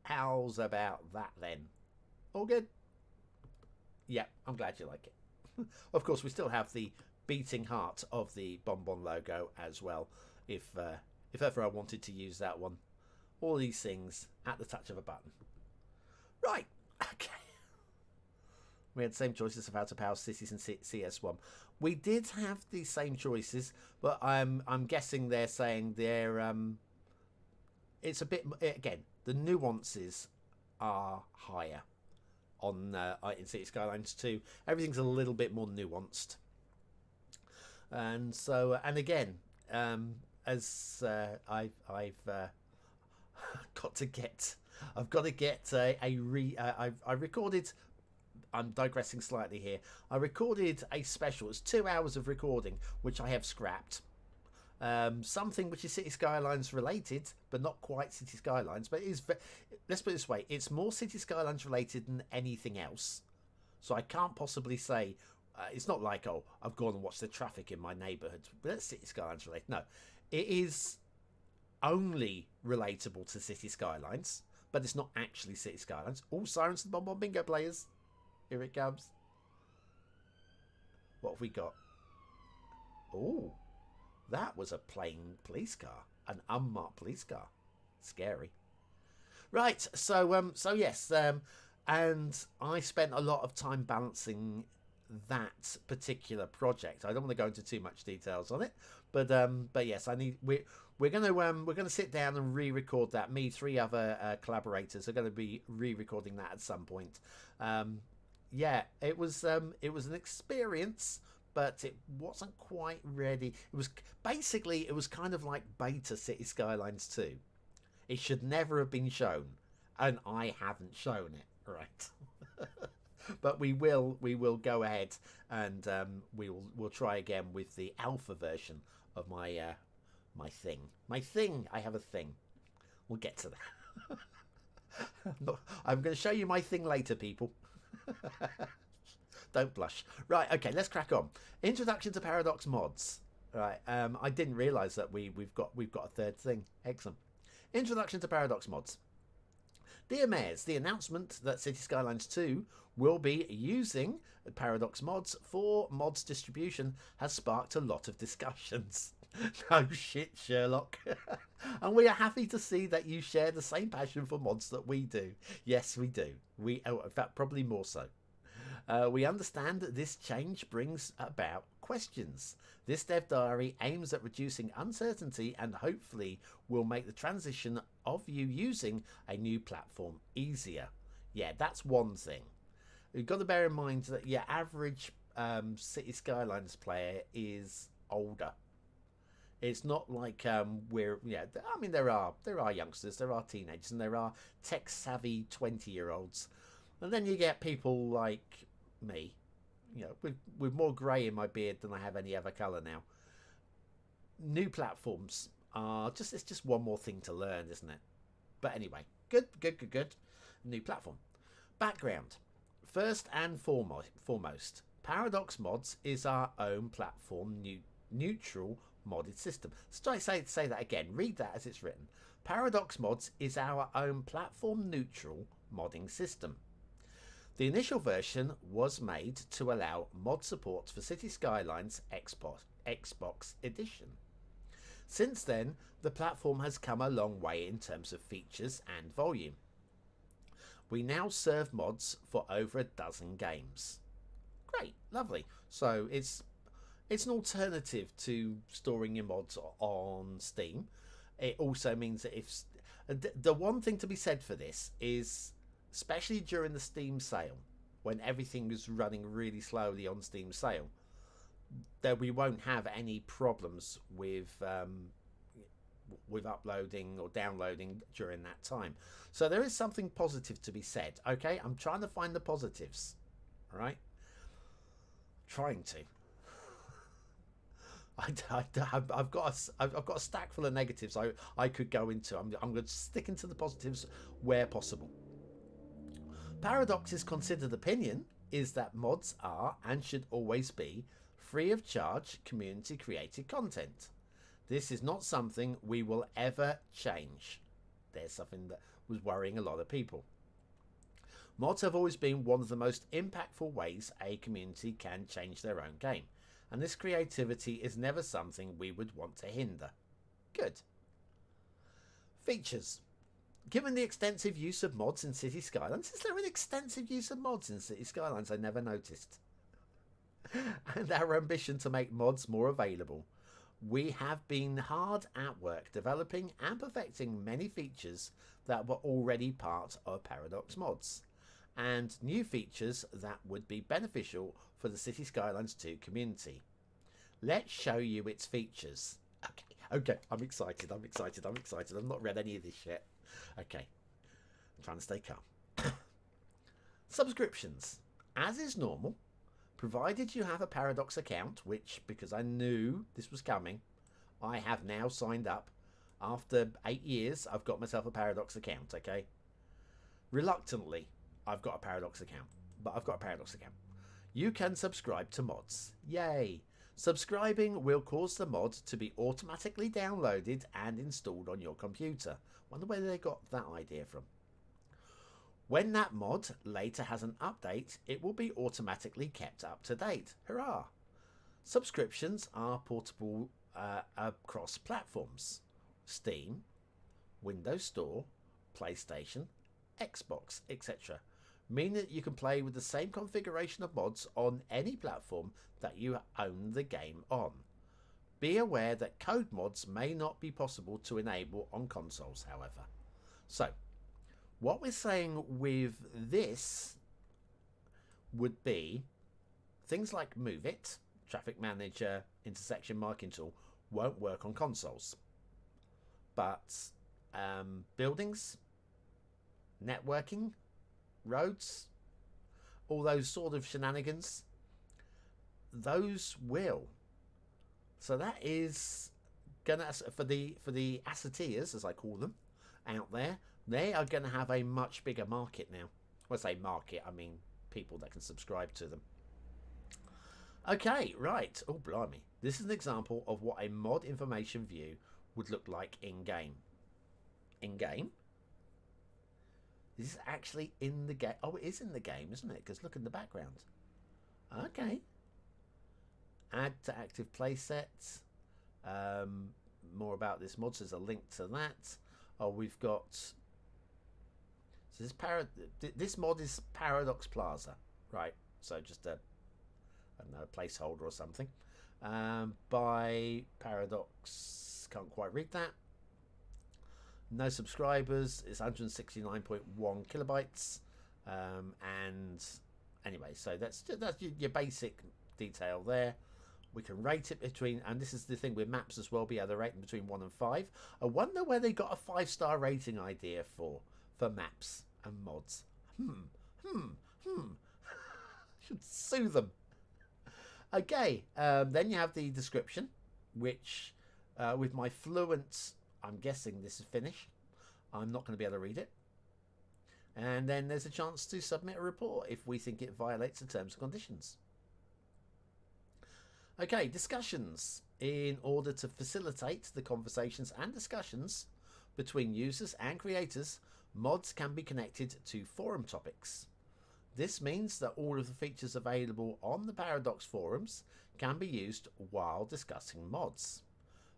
How's about that then? All good? Yeah, I'm glad you like it. Of course, we still have the beating heart of the BonBon logo as well, if ever I wanted to use that one. All these things at the touch of a button. Right, okay. We had the same choices of how to power cities in CS1. We did have the same choices, but I'm guessing they're saying they're it's a bit, again, the nuances are higher on in Cities Skylines 2. Everything's a little bit more nuanced, and so again, as I've got to get, I've got to get I recorded. I'm digressing slightly here. I recorded a special. It's 2 hours of recording, which I have scrapped. Something which is City Skylines related, but not quite City Skylines. But it is, let's put it this way, it's more City Skylines related than anything else. So I can't possibly say, it's not like, oh, I've gone and watched the traffic in my neighbourhood. But that's City Skylines related. No, it is only relatable to City Skylines, but it's not actually City Skylines. All sirens to the BonBon Bingo players. Here it comes. What have we got? Oh, that was a plain police car. An unmarked police car. Scary. Right, so yes, and I spent a lot of time balancing that particular project. I don't want to go into too much details on it, but yes, we're gonna sit down and re-record that. Me, 3 other collaborators are going to be re-recording that at some point. Yeah, it was an experience, but it wasn't quite ready. It was kind of like beta City Skylines 2. It should never have been shown, and I haven't shown it, right? But we will go ahead and we'll try again with the alpha version of my my thing. I have a thing. We'll get to that. I'm going to show you my thing later, people. Don't blush. Right, okay, let's crack on. Introduction to Paradox mods. Right, I didn't realise that we've got a third thing. Excellent. Introduction to Paradox mods. Dear Mayors, the announcement that Cities Skylines 2 will be using Paradox mods for mods distribution has sparked a lot of discussions. No shit, Sherlock. And we are happy to see that you share the same passion for mods that we do. Yes, we do. In fact, probably more so. We understand that this change brings about questions. This dev diary aims at reducing uncertainty and hopefully will make the transition of you using a new platform easier. Yeah, that's one thing. You've got to bear in mind that your average City Skylines player is older. It's not like I mean, there are youngsters, there are teenagers, and there are tech-savvy 20-year-olds. And then you get people like me, with more grey in my beard than I have any other colour now. New platforms are it's just one more thing to learn, isn't it? But anyway, good. New platform. Background. First and foremost, Paradox Mods is our own platform neutral modded system. So I say that again. Read that as it's written. Paradox Mods is our own platform neutral modding system. The initial version was made to allow mod support for Cities Skylines Xbox Edition. Since then, the platform has come a long way in terms of features and volume. We now serve mods for over a dozen games. Great, lovely. So it's an alternative to storing your mods on Steam. It also means that if the one thing to be said for this is, especially during the Steam sale, when everything is running really slowly on Steam sale, that we won't have any problems with uploading or downloading during that time. So there is something positive to be said. Okay, I'm trying to find the positives. All right, trying to. I've got a stack full of negatives I could go into. I'm going to stick into the positives where possible. Paradox's considered opinion is that mods are and should always be free of charge community created content. This is not something we will ever change. There's something that was worrying a lot of people. Mods have always been one of the most impactful ways a community can change their own game, and this creativity is never something we would want to hinder. Good. Features. Given the extensive use of mods in Cities Skylines, is there an extensive use of mods in Cities Skylines? I never noticed. And our ambition to make mods more available, we have been hard at work developing and perfecting many features that were already part of Paradox mods, and new features that would be beneficial for the Cities Skylines II community. Let's show you its features. Okay, I'm excited. I've not read any of this yet. Okay, I'm trying to stay calm. Subscriptions. As is normal, provided you have a Paradox account, which, because I knew this was coming, I have now signed up. After 8 years, I've got myself a Paradox account, okay? Reluctantly, I've got a Paradox account, but I've got a Paradox account. You can subscribe to mods. Yay! Subscribing will cause the mod to be automatically downloaded and installed on your computer. Wonder where they got that idea from. When that mod later has an update, it will be automatically kept up to date. Hurrah! Subscriptions are portable across platforms: Steam, Windows Store, PlayStation, Xbox, etc. Meaning that you can play with the same configuration of mods on any platform that you own the game on. Be aware that code mods may not be possible to enable on consoles, however. So, what we're saying with this would be things like Move It, Traffic Manager, Intersection Marking Tool won't work on consoles. But buildings, networking, roads, all those sort of shenanigans, those will. So that is gonna, for the asseteers, as I call them, out there, they are going to have a much bigger market now. When I say market, I mean people that can subscribe to them. Okay, right. Oh, blimey. This is an example of what a mod information view would look like in-game. In-game? This is actually in the game. Oh, it is in the game, isn't it? Because look in the background. Okay. Add to active playsets. More about this mod. So there's a link to that. Oh, we've got. So this mod is Paradox Plaza, right? So just a, I don't know, a placeholder or something. By Paradox, can't quite read that. No subscribers. It's 169.1 kilobytes. And anyway, so that's your basic detail there. We can rate it between, and this is the thing with maps as well, be able to rate them between 1 and 5. I wonder where they got a 5-star rating idea for maps and mods. Should sue them. Okay, then you have the description, which with my fluent, I'm guessing this is Finnish. I'm not going to be able to read it. And then there's a chance to submit a report if we think it violates the terms and conditions. Okay, discussions. In order to facilitate the conversations and discussions between users and creators, mods can be connected to forum topics. This means that all of the features available on the Paradox forums can be used while discussing mods.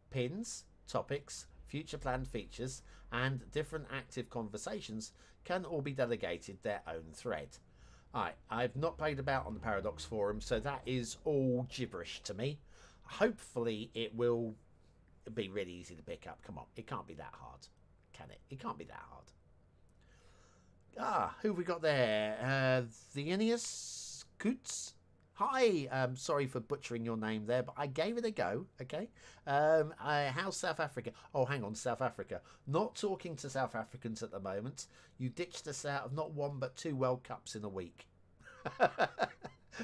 Pins, topics, future planned features, and different active conversations can all be delegated their own thread. Alright, I've not played about on the Paradox forum, so that is all gibberish to me. Hopefully it will be really easy to pick up. Come on, it can't be that hard, can it? It can't be that hard. Who have we got there? The Aeneas Coots. Hi, sorry for butchering your name there, but I gave it a go, okay? How's South Africa? Oh, hang on, South Africa. Not talking to South Africans at the moment. You ditched us out of not 1 but 2 World Cups in a week.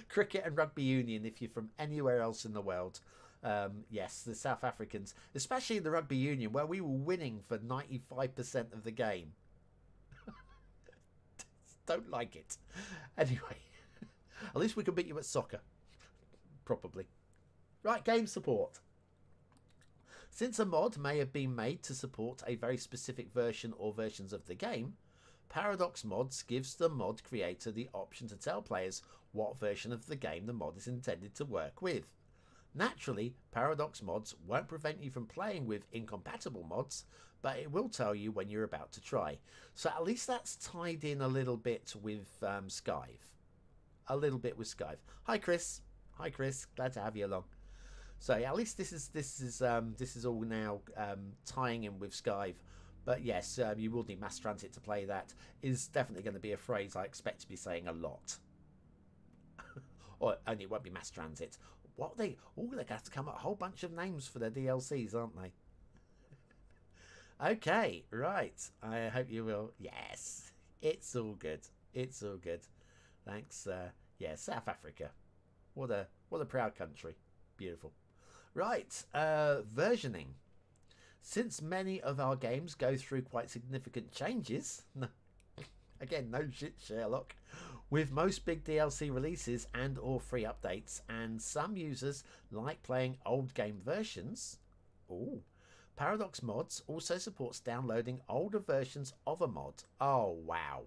Cricket and rugby union, if you're from anywhere else in the world. Yes, the South Africans, especially the rugby union, where we were winning for 95% of the game. Don't like it. Anyway. At least we can beat you at soccer. Probably. Right, game support. Since a mod may have been made to support a very specific version or versions of the game, Paradox Mods gives the mod creator the option to tell players what version of the game the mod is intended to work with. Naturally, Paradox Mods won't prevent you from playing with incompatible mods, but it will tell you when you're about to try. So at least that's tied in a little bit with Skive. A little bit with Skive. Hi Chris. Hi Chris. Glad to have you along. So at least this is all now tying in with Skive. But yes, you will need mass transit to play that. Is definitely going to be a phrase I expect to be saying a lot. Or only it won't be mass transit. What they have to come up with a whole bunch of names for their DLCs, aren't they? Okay, right. I hope you will. Yes, it's all good. It's all good. Thanks. Yeah, South Africa. What a proud country. Beautiful. Right, versioning. Since many of our games go through quite significant changes, again, no shit, Sherlock, with most big DLC releases and or free updates, and some users like playing old game versions, Paradox Mods also supports downloading older versions of a mod. Oh wow.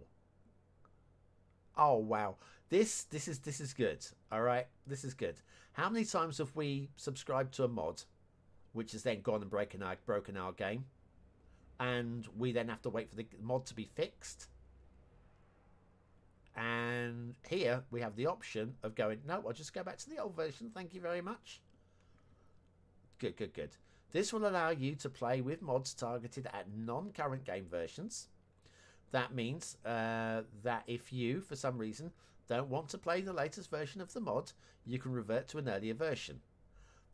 Oh wow. This is good. All right, this is good. How many times have we subscribed to a mod which has then gone and broken our game, and we then have to wait for the mod to be fixed? And here we have the option of going, no, I'll just go back to the old version, thank you very much. Good, good, good. This will allow you to play with mods targeted at non-current game versions. That means that if you, for some reason, don't want to play the latest version of the mod, you can revert to an earlier version.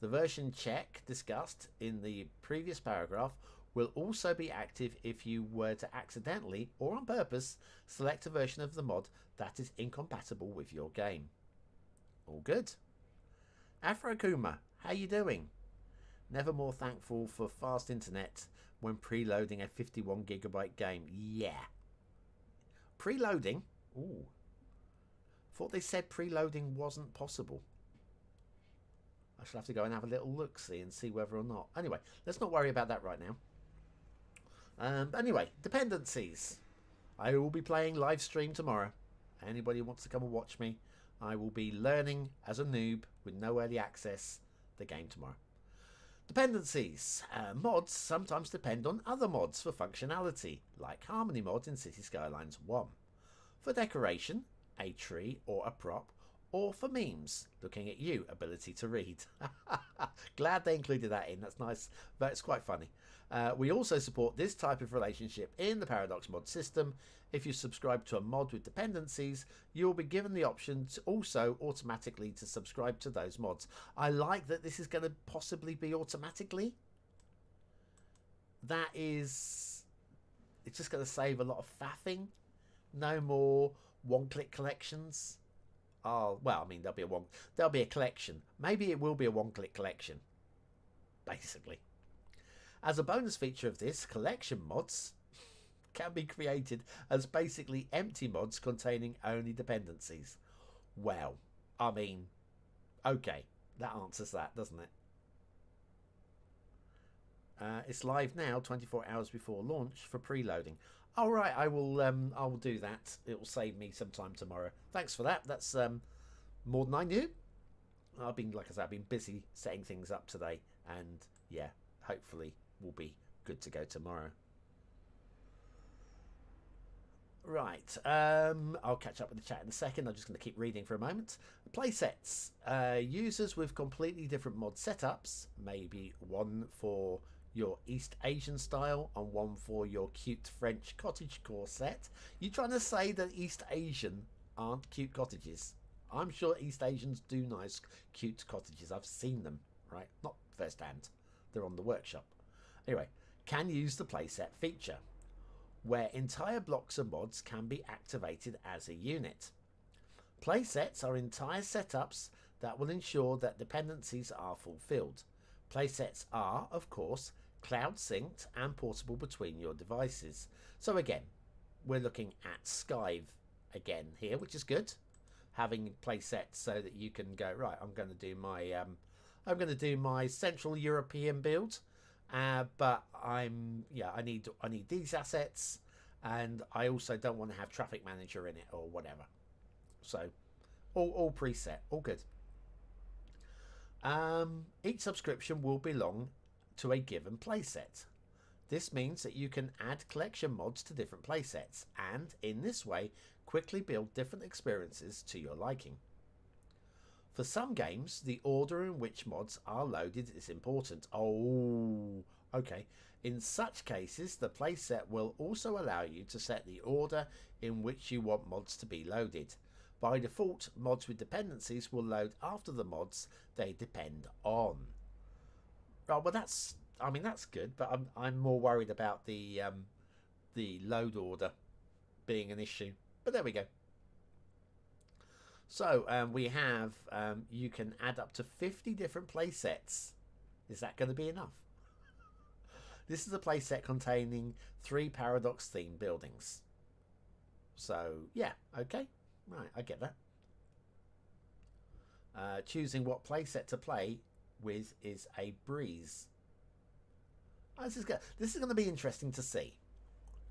The version check discussed in the previous paragraph will also be active if you were to accidentally or on purpose select a version of the mod that is incompatible with your game. All good. Afrokuma, how you doing? Never more thankful for fast internet when preloading a 51GB game. Yeah. Preloading? Ooh. Thought they said preloading wasn't possible. I shall have to go and have a little look-see and see whether or not. Anyway, let's not worry about that right now. Anyway, dependencies. I will be playing live stream tomorrow. Anybody who wants to come and watch me, I will be learning as a noob with no early access the game tomorrow. Dependencies. Mods sometimes depend on other mods for functionality, like Harmony Mod in Cities Skylines 1. For decoration, a tree or a prop, or for memes, looking at you, ability to read. Glad they included that in, that's nice, but it's quite funny. We also support this type of relationship in the Paradox mod system. If you subscribe to a mod with dependencies, you will be given the option to also automatically to subscribe to those mods. I like that this is going to possibly be automatically. That is, it's just going to save a lot of faffing. No more one-click collections. Oh, well, I mean, there'll be a collection. Maybe it will be a one-click collection, basically. As a bonus feature of this, collection mods can be created as basically empty mods containing only dependencies. Well, I mean, okay, that answers that, doesn't it? It's live now, 24 hours before launch for preloading. All right, I will do that. It will save me some time tomorrow. Thanks for that. That's more than I knew. I've been, like I said, I've been busy setting things up today, and yeah, hopefully we'll be good to go tomorrow. Right, I'll catch up with the chat in a second. I'm just going to keep reading for a moment. Playsets. Users with completely different mod setups, maybe one for your East Asian style and one for your cute French cottagecore set. You trying to say that East Asian aren't cute cottages? I'm sure East Asians do nice cute cottages. I've seen them, right? Not firsthand. They're on the workshop. Anyway, can use the playset feature, where entire blocks of mods can be activated as a unit. Playsets are entire setups that will ensure that dependencies are fulfilled. Playsets are, of course, cloud synced and portable between your devices. So again, we're looking at Skive again here, which is good. Having playsets so that you can go, right, I'm going to do my Central European build, but I need these assets, and I also don't want to have Traffic Manager in it or whatever. So all preset, all good. Each subscription will belong to a given playset. This means that you can add collection mods to different playsets, and in this way quickly build different experiences to your liking. For some games, the order in which mods are loaded is important. Oh, okay. In such cases, the playset will also allow you to set the order in which you want mods to be loaded. By default, mods with dependencies will load after the mods they depend on. Oh, well, that's good, but I'm more worried about the load order being an issue. But there we go. So we have you can add up to 50 different playsets. Is that going to be enough? This is a playset containing 3 Paradox themed buildings. So yeah, okay, right, I get that. Choosing what playset to play with is a breeze. This is going to be interesting to see.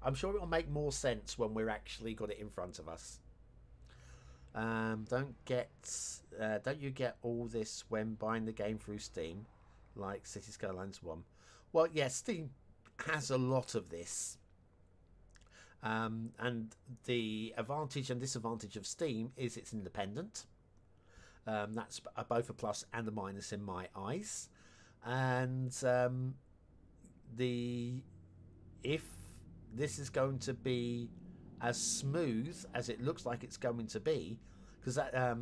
I'm sure it will make more sense when we're actually got it in front of us. Don't you get all this when buying the game through Steam, like Cities Skylines 1? Well, yeah, Steam has a lot of this. And the advantage and disadvantage of Steam is it's independent. That's both a plus and a minus in my eyes. And if this is going to be as smooth as it looks like it's going to be, because that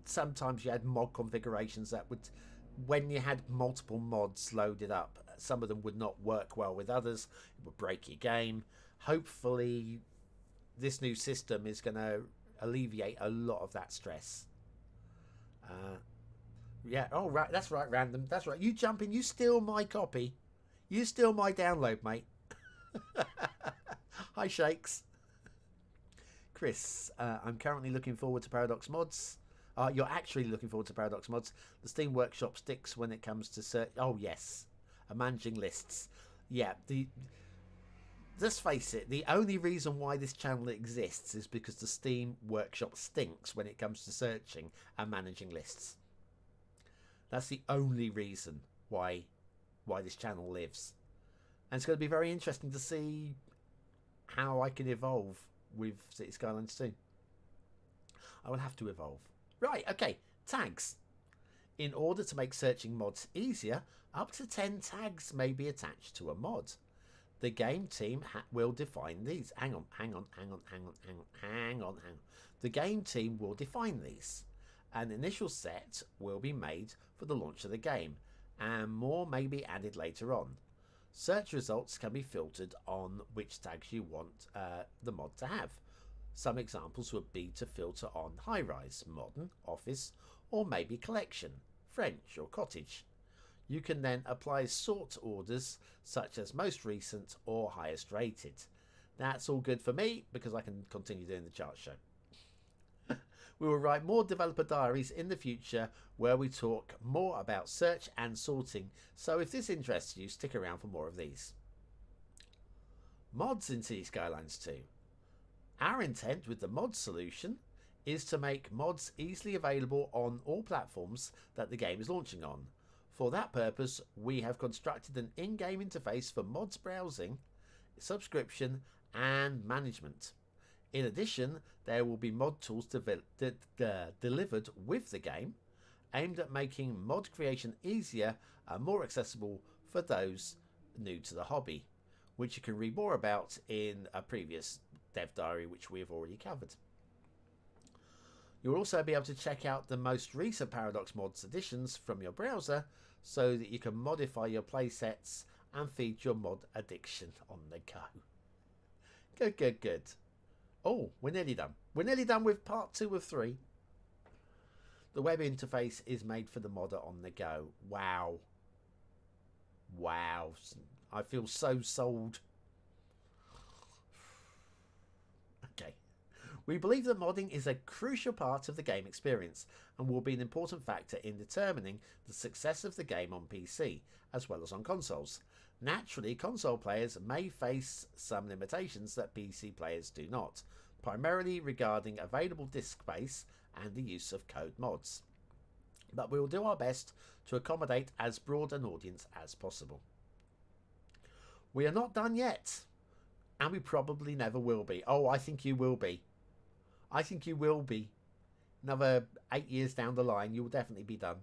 sometimes you had mod configurations that would, when you had multiple mods loaded up, some of them would not work well with others. It would break your game. Hopefully this new system is going to alleviate a lot of that stress. Yeah, oh right, that's right, Random, that's right, you jump in, you steal my copy, you steal my download, mate. Hi Shakes. Chris, I'm currently looking forward to Paradox mods. You're actually looking forward to Paradox mods. The Steam Workshop sticks when it comes to search. Oh yes, managing lists. Yeah, let's face it, the only reason why this channel exists is because the Steam Workshop stinks when it comes to searching and managing lists. That's the only reason why this channel lives. And it's going to be very interesting to see how I can evolve with Cities Skylines 2. I will have to evolve. Right, okay, tags. In order to make searching mods easier, up to 10 tags may be attached to a mod. The game team will define these. Hang on. The game team will define these. An initial set will be made for the launch of the game, and more may be added later on. Search results can be filtered on which tags you want the mod to have. Some examples would be to filter on high-rise, modern, office, or maybe collection, French or cottage. You can then apply sort orders such as most recent or highest rated. That's all good for me because I can continue doing the chart show. We will write more developer diaries in the future where we talk more about search and sorting, so if this interests you, stick around for more of these. Mods in Cities Skylines 2. Our intent with the mod solution is to make mods easily available on all platforms that the game is launching on. For that purpose, we have constructed an in-game interface for mods browsing, subscription, and management. In addition, there will be mod tools delivered with the game, aimed at making mod creation easier and more accessible for those new to the hobby, which you can read more about in a previous dev diary which we have already covered. You'll also be able to check out the most recent Paradox Mods additions from your browser so that you can modify your playsets and feed your mod addiction on the go. Good. Oh, we're nearly done. We're nearly done with part 2 of 3. The web interface is made for the modder on the go. Wow. I feel so sold. Okay. We believe that modding is a crucial part of the game experience and will be an important factor in determining the success of the game on PC, as well as on consoles. Naturally, console players may face some limitations that PC players do not, primarily regarding available disk space and the use of code mods. But we will do our best to accommodate as broad an audience as possible. We are not done yet, and we probably never will be. Oh, I think you will be. I think you will be. Another 8 years down the line, you will definitely be done.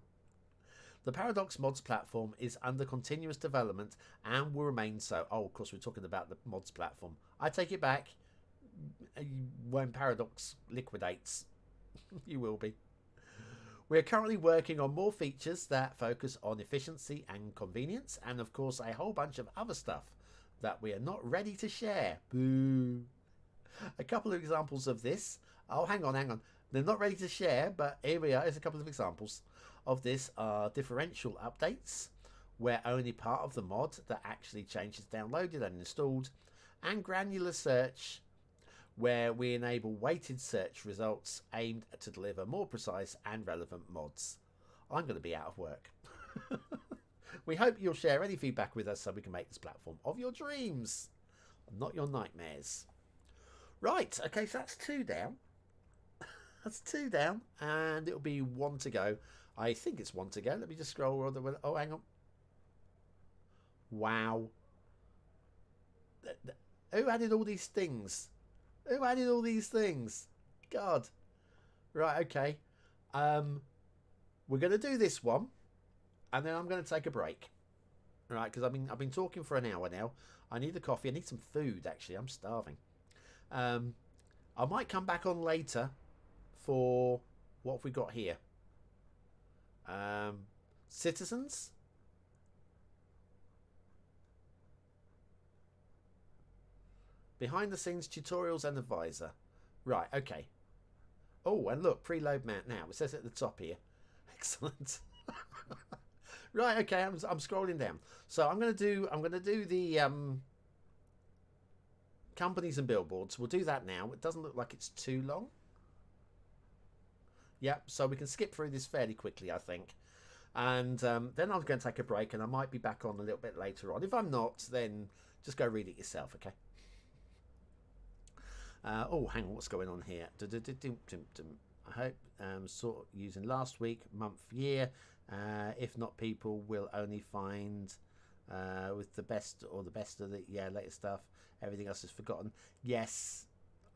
The Paradox Mods platform is under continuous development and will remain so. Oh, of course, we're talking about the Mods platform. I take it back. When Paradox liquidates, you will be. We are currently working on more features that focus on efficiency and convenience, and of course a whole bunch of other stuff that we are not ready to share. Boo. A couple of examples of this. Oh, hang on. They're not ready to share, but here we are. Here's a couple of examples of this. Are differential updates, where only part of the mod that actually changes downloaded and installed, and granular search, where we enable weighted search results aimed to deliver more precise and relevant mods. I'm going to be out of work. We hope you'll share any feedback with us so we can make this platform of your dreams, not your nightmares. Right, okay, so that's 2 down. That's 2 down, and it'll be 1 to go. I think it's 1 to go. Let me just scroll all the way. Oh, hang on. Wow. Who added all these things? Who added all these things? God. Right, okay. We're going to do this one, and then I'm going to take a break. Right, because I've been talking for an hour now. I need a coffee. I need some food, actually. I'm starving. I might come back on later for what have we got here? Citizens? Behind the scenes tutorials and advisor. Right, okay. Oh, and look, preload map now. It says at the top here. Excellent. Right, okay, I'm scrolling down. So I'm gonna do the companies and billboards. We'll do that now. It doesn't look like it's too long. Yep, so we can skip through this fairly quickly, I think. And then I'm going to take a break, and I might be back on a little bit later on. If I'm not, then just go read it yourself, okay? Oh, hang on, what's going on here? I hope sort of using last week, month, year. If not, people will only find with the best or the best of the latest stuff. Everything else is forgotten. Yes,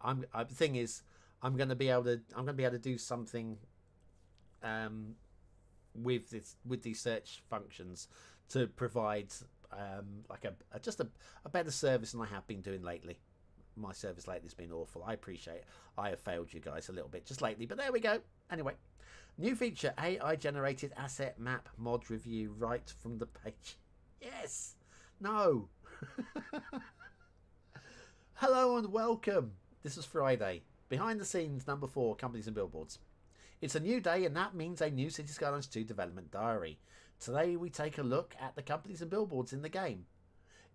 the thing is, I'm going to be able to do something with these search functions to provide like just a better service than I have been doing lately. My service lately has been awful. I appreciate it. I have failed you guys a little bit just lately, but there we go. Anyway, new feature, AI generated asset map mod review right from the page. Yes. No. Hello and welcome. This is Friday. Behind the scenes, number 4, companies and billboards. It's a new day, and that means a new Cities Skylines II development diary. Today we take a look at the companies and billboards in the game.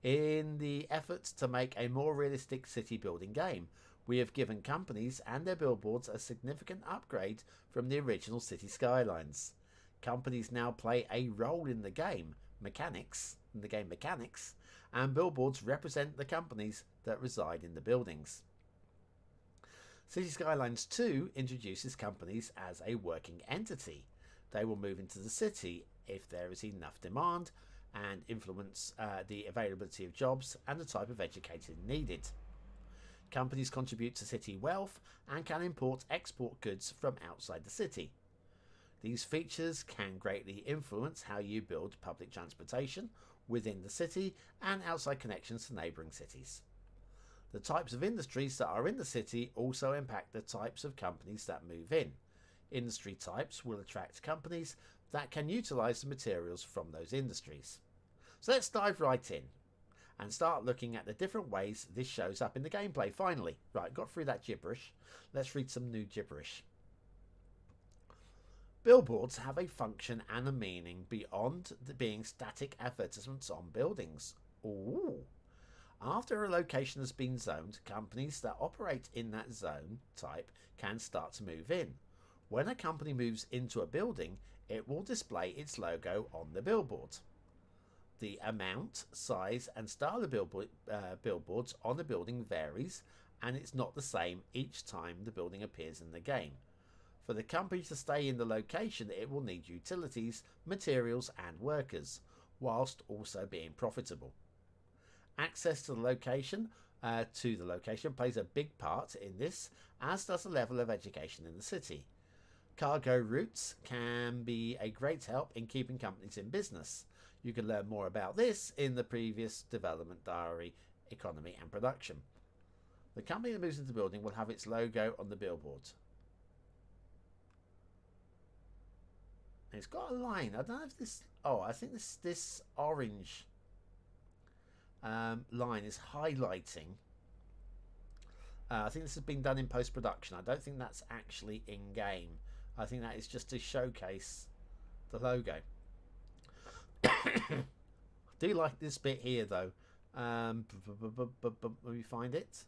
In the efforts to make a more realistic city building game, we have given companies and their billboards a significant upgrade from the original City Skylines. Companies now play a role in the game mechanics, and billboards represent the companies that reside in the buildings. Cities Skylines 2 introduces companies as a working entity. They will move into the city if there is enough demand and influence the availability of jobs and the type of educator needed. Companies contribute to city wealth and can export goods from outside the city. These features can greatly influence how you build public transportation within the city and outside connections to neighbouring cities. The types of industries that are in the city also impact the types of companies that move in. Industry types will attract companies that can utilise the materials from those industries. So let's dive right in and start looking at the different ways this shows up in the gameplay finally. Right, got through that gibberish. Let's read some new gibberish. Billboards have a function and a meaning beyond being static advertisements on buildings. Ooh. After a location has been zoned, companies that operate in that zone type can start to move in. When a company moves into a building, it will display its logo on the billboard. The amount, size and style of billboards on a building varies, and it's not the same each time the building appears in the game. For the company to stay in the location, it will need utilities, materials and workers, whilst also being profitable. Access to the location plays a big part in this, as does the level of education in the city. Cargo routes can be a great help in keeping companies in business. You can learn more about this in the previous development diary, economy and production. The company that moves into the building will have its logo on the billboard. And it's got a line. I don't know if this... Oh, I think this orange line is highlighting. I think this has been done in post-production. I don't think that's actually in-game. I think that is just to showcase the logo. I do like this bit here, though. Let me find it.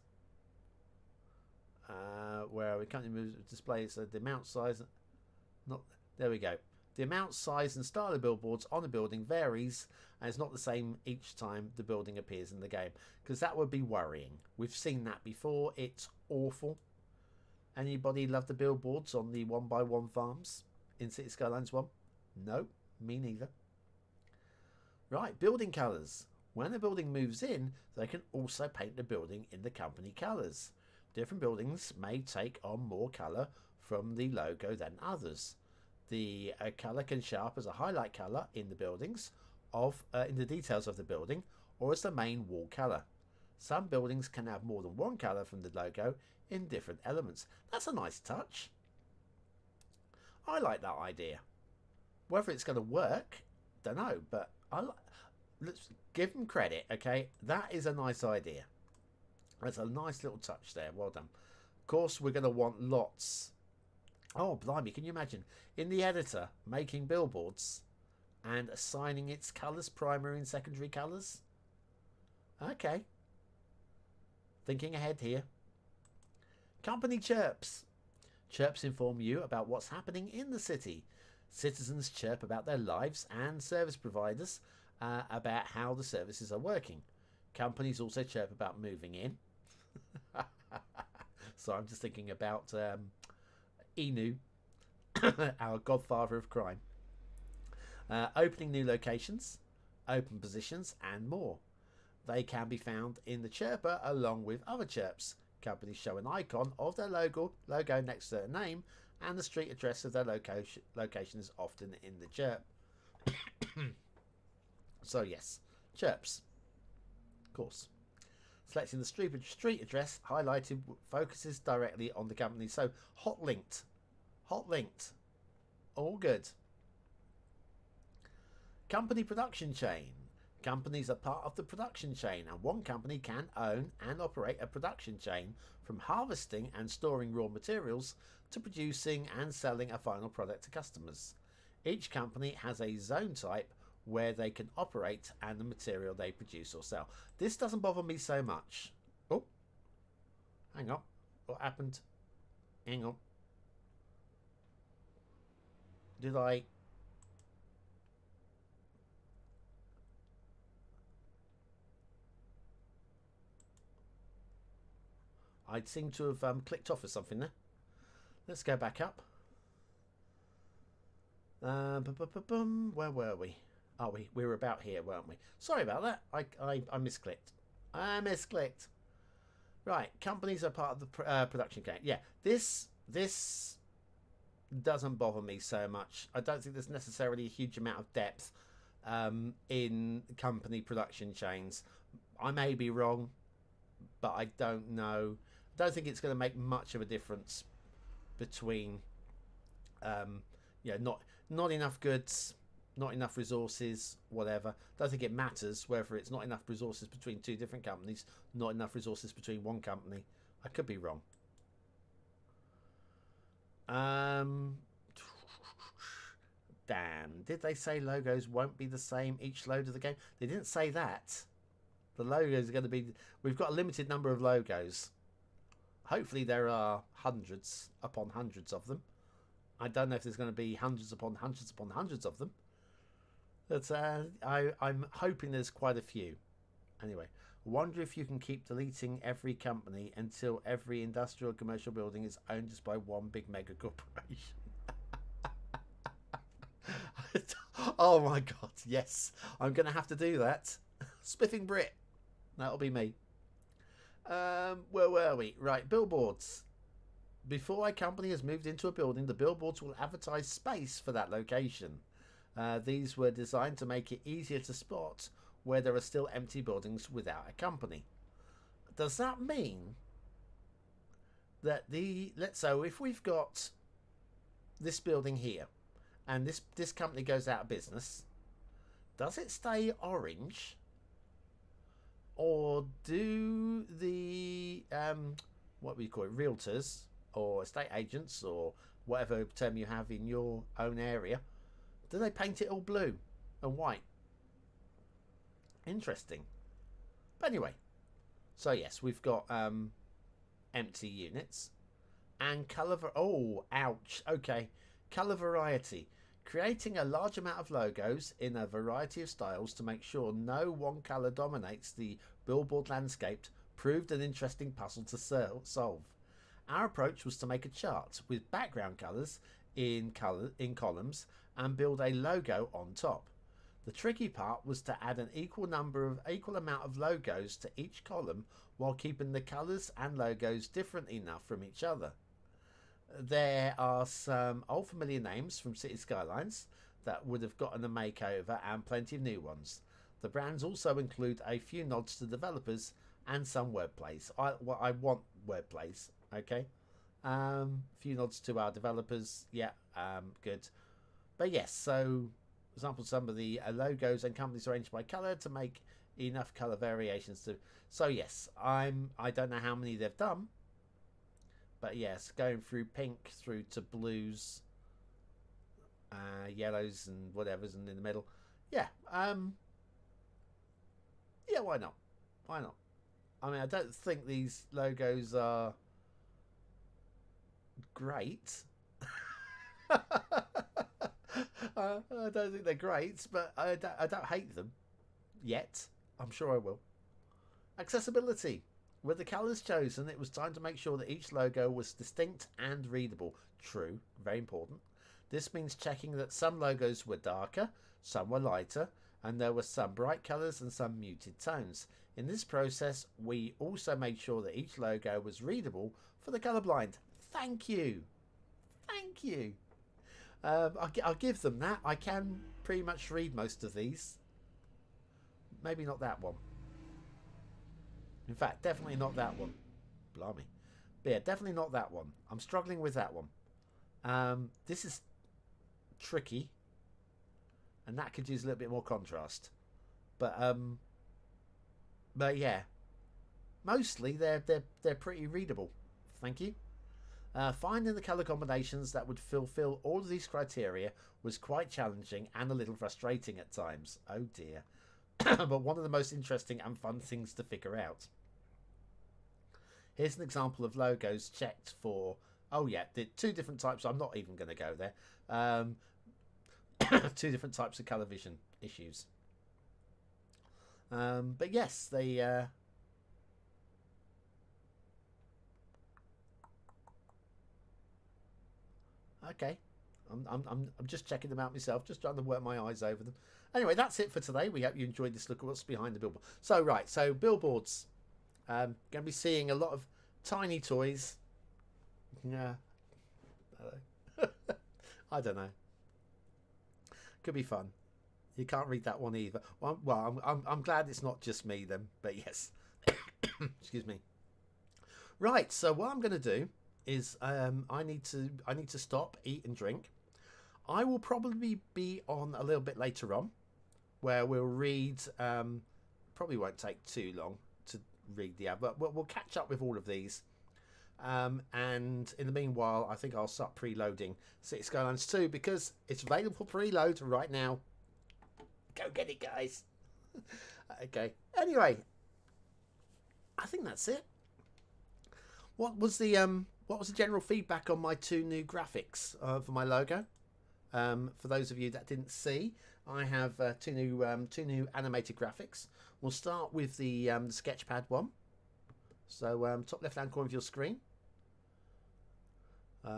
Where we can't display the amount, size. There we go. The amount, size and style of billboards on a building varies, and it's not the same each time the building appears in the game, because that would be worrying. We've seen that before. It's awful. Anybody love the billboards on the 1x1 farms in Cities Skylines 1? No, me neither. Right, building colours. When a building moves in, they can also paint the building in the company colours. Different buildings may take on more colour from the logo than others. The colour can show up as a highlight colour in the buildings in the details of the building, or as the main wall colour. Some buildings can have more than one colour from the logo in different elements. That's a nice touch. I like that idea. Whether it's going to work, don't know, but let's give them credit, okay? That is a nice idea. That's a nice little touch there. Well done. Of course, we're going to want lots. Oh, blimey, can you imagine? In the editor, making billboards and assigning its colours, primary and secondary colours? Okay. Thinking ahead here. Company chirps. Chirps inform you about what's happening in the city. Citizens chirp about their lives and service providers about how the services are working. Companies also chirp about moving in. So I'm just thinking about Inu, our godfather of crime. Opening new locations, open positions and more. They can be found in the chirper along with other chirps. Companies show an icon of their logo next to their name, and the street address of their location is often in the chirp. So yes, chirps. Of course. Selecting the street address highlighted focuses directly on the company. So hot linked. All good. Company production chain. Companies are part of the production chain, and one company can own and operate a production chain from harvesting and storing raw materials to producing and selling a final product to customers. Each company has a zone type where they can operate and the material they produce or sell. This doesn't bother me so much. Oh, hang on. What happened? Hang on. Did I... I'd seem to have clicked off or something there. Let's go back up. Where were we? Oh, we were about here, weren't we? Sorry about that. I misclicked. I misclicked. Right, companies are part of the production chain. Yeah, this doesn't bother me so much. I don't think there's necessarily a huge amount of depth in company production chains. I may be wrong, but I don't know. I don't think it's going to make much of a difference between, not enough goods, not enough resources, whatever. Don't think it matters whether it's not enough resources between two different companies, not enough resources between one company. I could be wrong. Damn, did they say logos won't be the same each load of the game? They didn't say that. The logos are going to be... We've got a limited number of logos. Hopefully there are hundreds upon hundreds of them. I don't know if there's going to be hundreds upon hundreds of them. But I'm hoping there's quite a few. Anyway, wonder if you can keep deleting every company until every industrial commercial building is owned just by one big mega corporation. Oh my god, yes. I'm going to have to do that. Spiffing Brit. That'll be me. Where were we? Right, billboards. Before a company has moved into a building, the billboards will advertise space for that location. These were designed to make it easier to spot where there are still empty buildings without a company. Does that mean that so if we've got this building here and this company goes out of business, does it stay orange? Or do the what we call it, realtors or estate agents or whatever term you have in your own area, do they paint it all blue and white? Interesting. But anyway, so yes, we've got empty units and colour. Oh, ouch. Okay, colour variety. Creating a large amount of logos in a variety of styles to make sure no one colour dominates the billboard landscape proved an interesting puzzle to solve. Our approach was to make a chart with background colours in columns and build a logo on top. The tricky part was to add an equal amount of logos to each column while keeping the colours and logos different enough from each other. There are some old familiar names from Cities Skylines that would have gotten a makeover and plenty of new ones. The brands also include a few nods to developers and some wordplays. I want wordplays, okay? Few nods to our developers, yeah, good. But yes, so for example, some of the logos and companies are arranged by colour to make enough colour variations to. So yes, I don't know how many they've done. But yes, going through pink through to blues, yellows and whatever's in the middle. Yeah, yeah, why not? Why not? I mean, I don't think these logos are great. I don't think they're great, but I don't hate them yet. I'm sure I will. Accessibility. With the colours chosen, it was time to make sure that each logo was distinct and readable. True, very important. This means checking that some logos were darker, some were lighter, and there were some bright colours and some muted tones. In this process, we also made sure that each logo was readable for the colourblind. Thank you. Thank you. I'll give them that. I can pretty much read most of these. Maybe not that one. In fact, definitely not that one. Blimey. But yeah, definitely not that one. I'm struggling with that one. This is tricky. And that could use a little bit more contrast. But yeah. Mostly they're pretty readable. Thank you. Finding the colour combinations that would fulfill all of these criteria was quite challenging and a little frustrating at times. Oh dear. But one of the most interesting and fun things to figure out. Here's an example of logos checked for... Oh yeah, the two different types. I'm not even going to go there. Two different types of colour vision issues. But yes, they... Okay. I'm just checking them out myself, just trying to work my eyes over them. Anyway, that's it for today. We hope you enjoyed this look at what's behind the billboard. So, right, so billboards. Going to be seeing a lot of tiny toys. Yeah. I don't know. Could be fun. You can't read that one either. Well, I'm glad it's not just me then, but yes. Excuse me. Right, so what I'm going to do is I need to stop, eat and drink. I will probably be on a little bit later on where we'll read, probably won't take too long to read the ad, but we'll catch up with all of these. And in the meanwhile, I think I'll start preloading Cities Skylines 2 because it's available for preload right now. Go get it, guys. Okay. Anyway, I think that's it. What was the general feedback on my 2 new graphics for my logo? For those of you that didn't see, I have 2 new animated graphics. We'll start with the sketchpad one. So top left hand corner of your screen,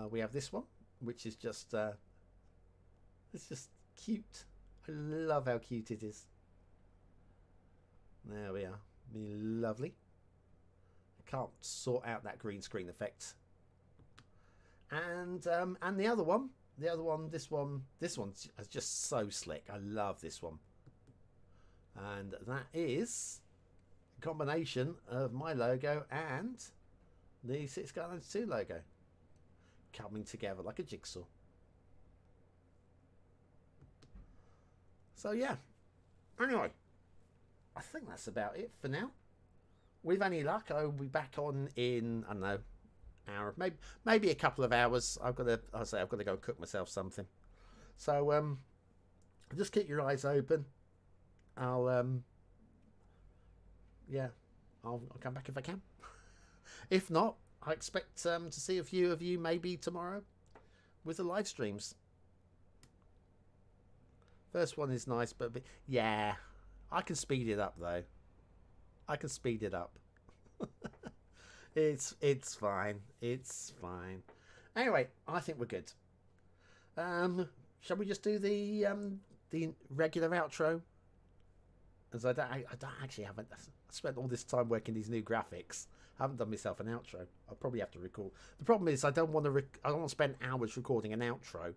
we have this one, which is just it's just cute. I love how cute it is. There we are, lovely. I can't sort out that green screen effect. And the other one, this one's just so slick. I love this one, and that is a combination of my logo and the Cities Skylines II logo coming together like a jigsaw. So yeah, anyway, I think that's about it for now. With any luck, I'll be back on in, I don't know, hour, maybe a couple of hours. I've got to go cook myself something. So just keep your eyes open. I'll come back if I can. If not, I expect to see a few of you maybe tomorrow with the live streams. First one is nice, but yeah, I can speed it up though. I can speed it up. It's fine. It's fine. Anyway, I think we're good. Shall we just do the regular outro? As I don't actually haven't. I spent all this time working these new graphics. I haven't done myself an outro. I'll probably have to record. The problem is I don't want to spend hours recording an outro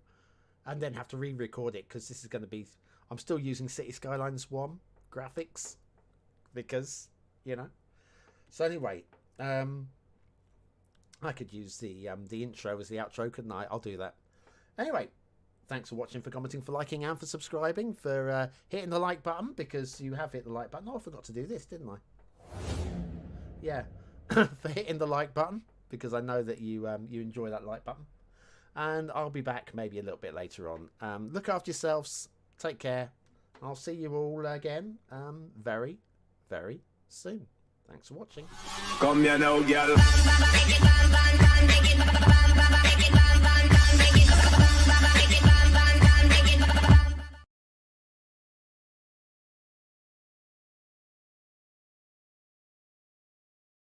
and then have to re-record it, because this is going to be. I'm still using Cities Skylines 1 graphics because, you know. So anyway, I could use the intro as the outro, couldn't I? I'll do that. Anyway, thanks for watching, for commenting, for liking, and for subscribing, for hitting the like button, because you have hit the like button. Oh, I forgot to do this, didn't I? Yeah, for hitting the like button, because I know that you enjoy that like button. And I'll be back maybe a little bit later on. Look after yourselves. Take care. I'll see you all again very, very soon. Thanks for watching. Come here now, girl.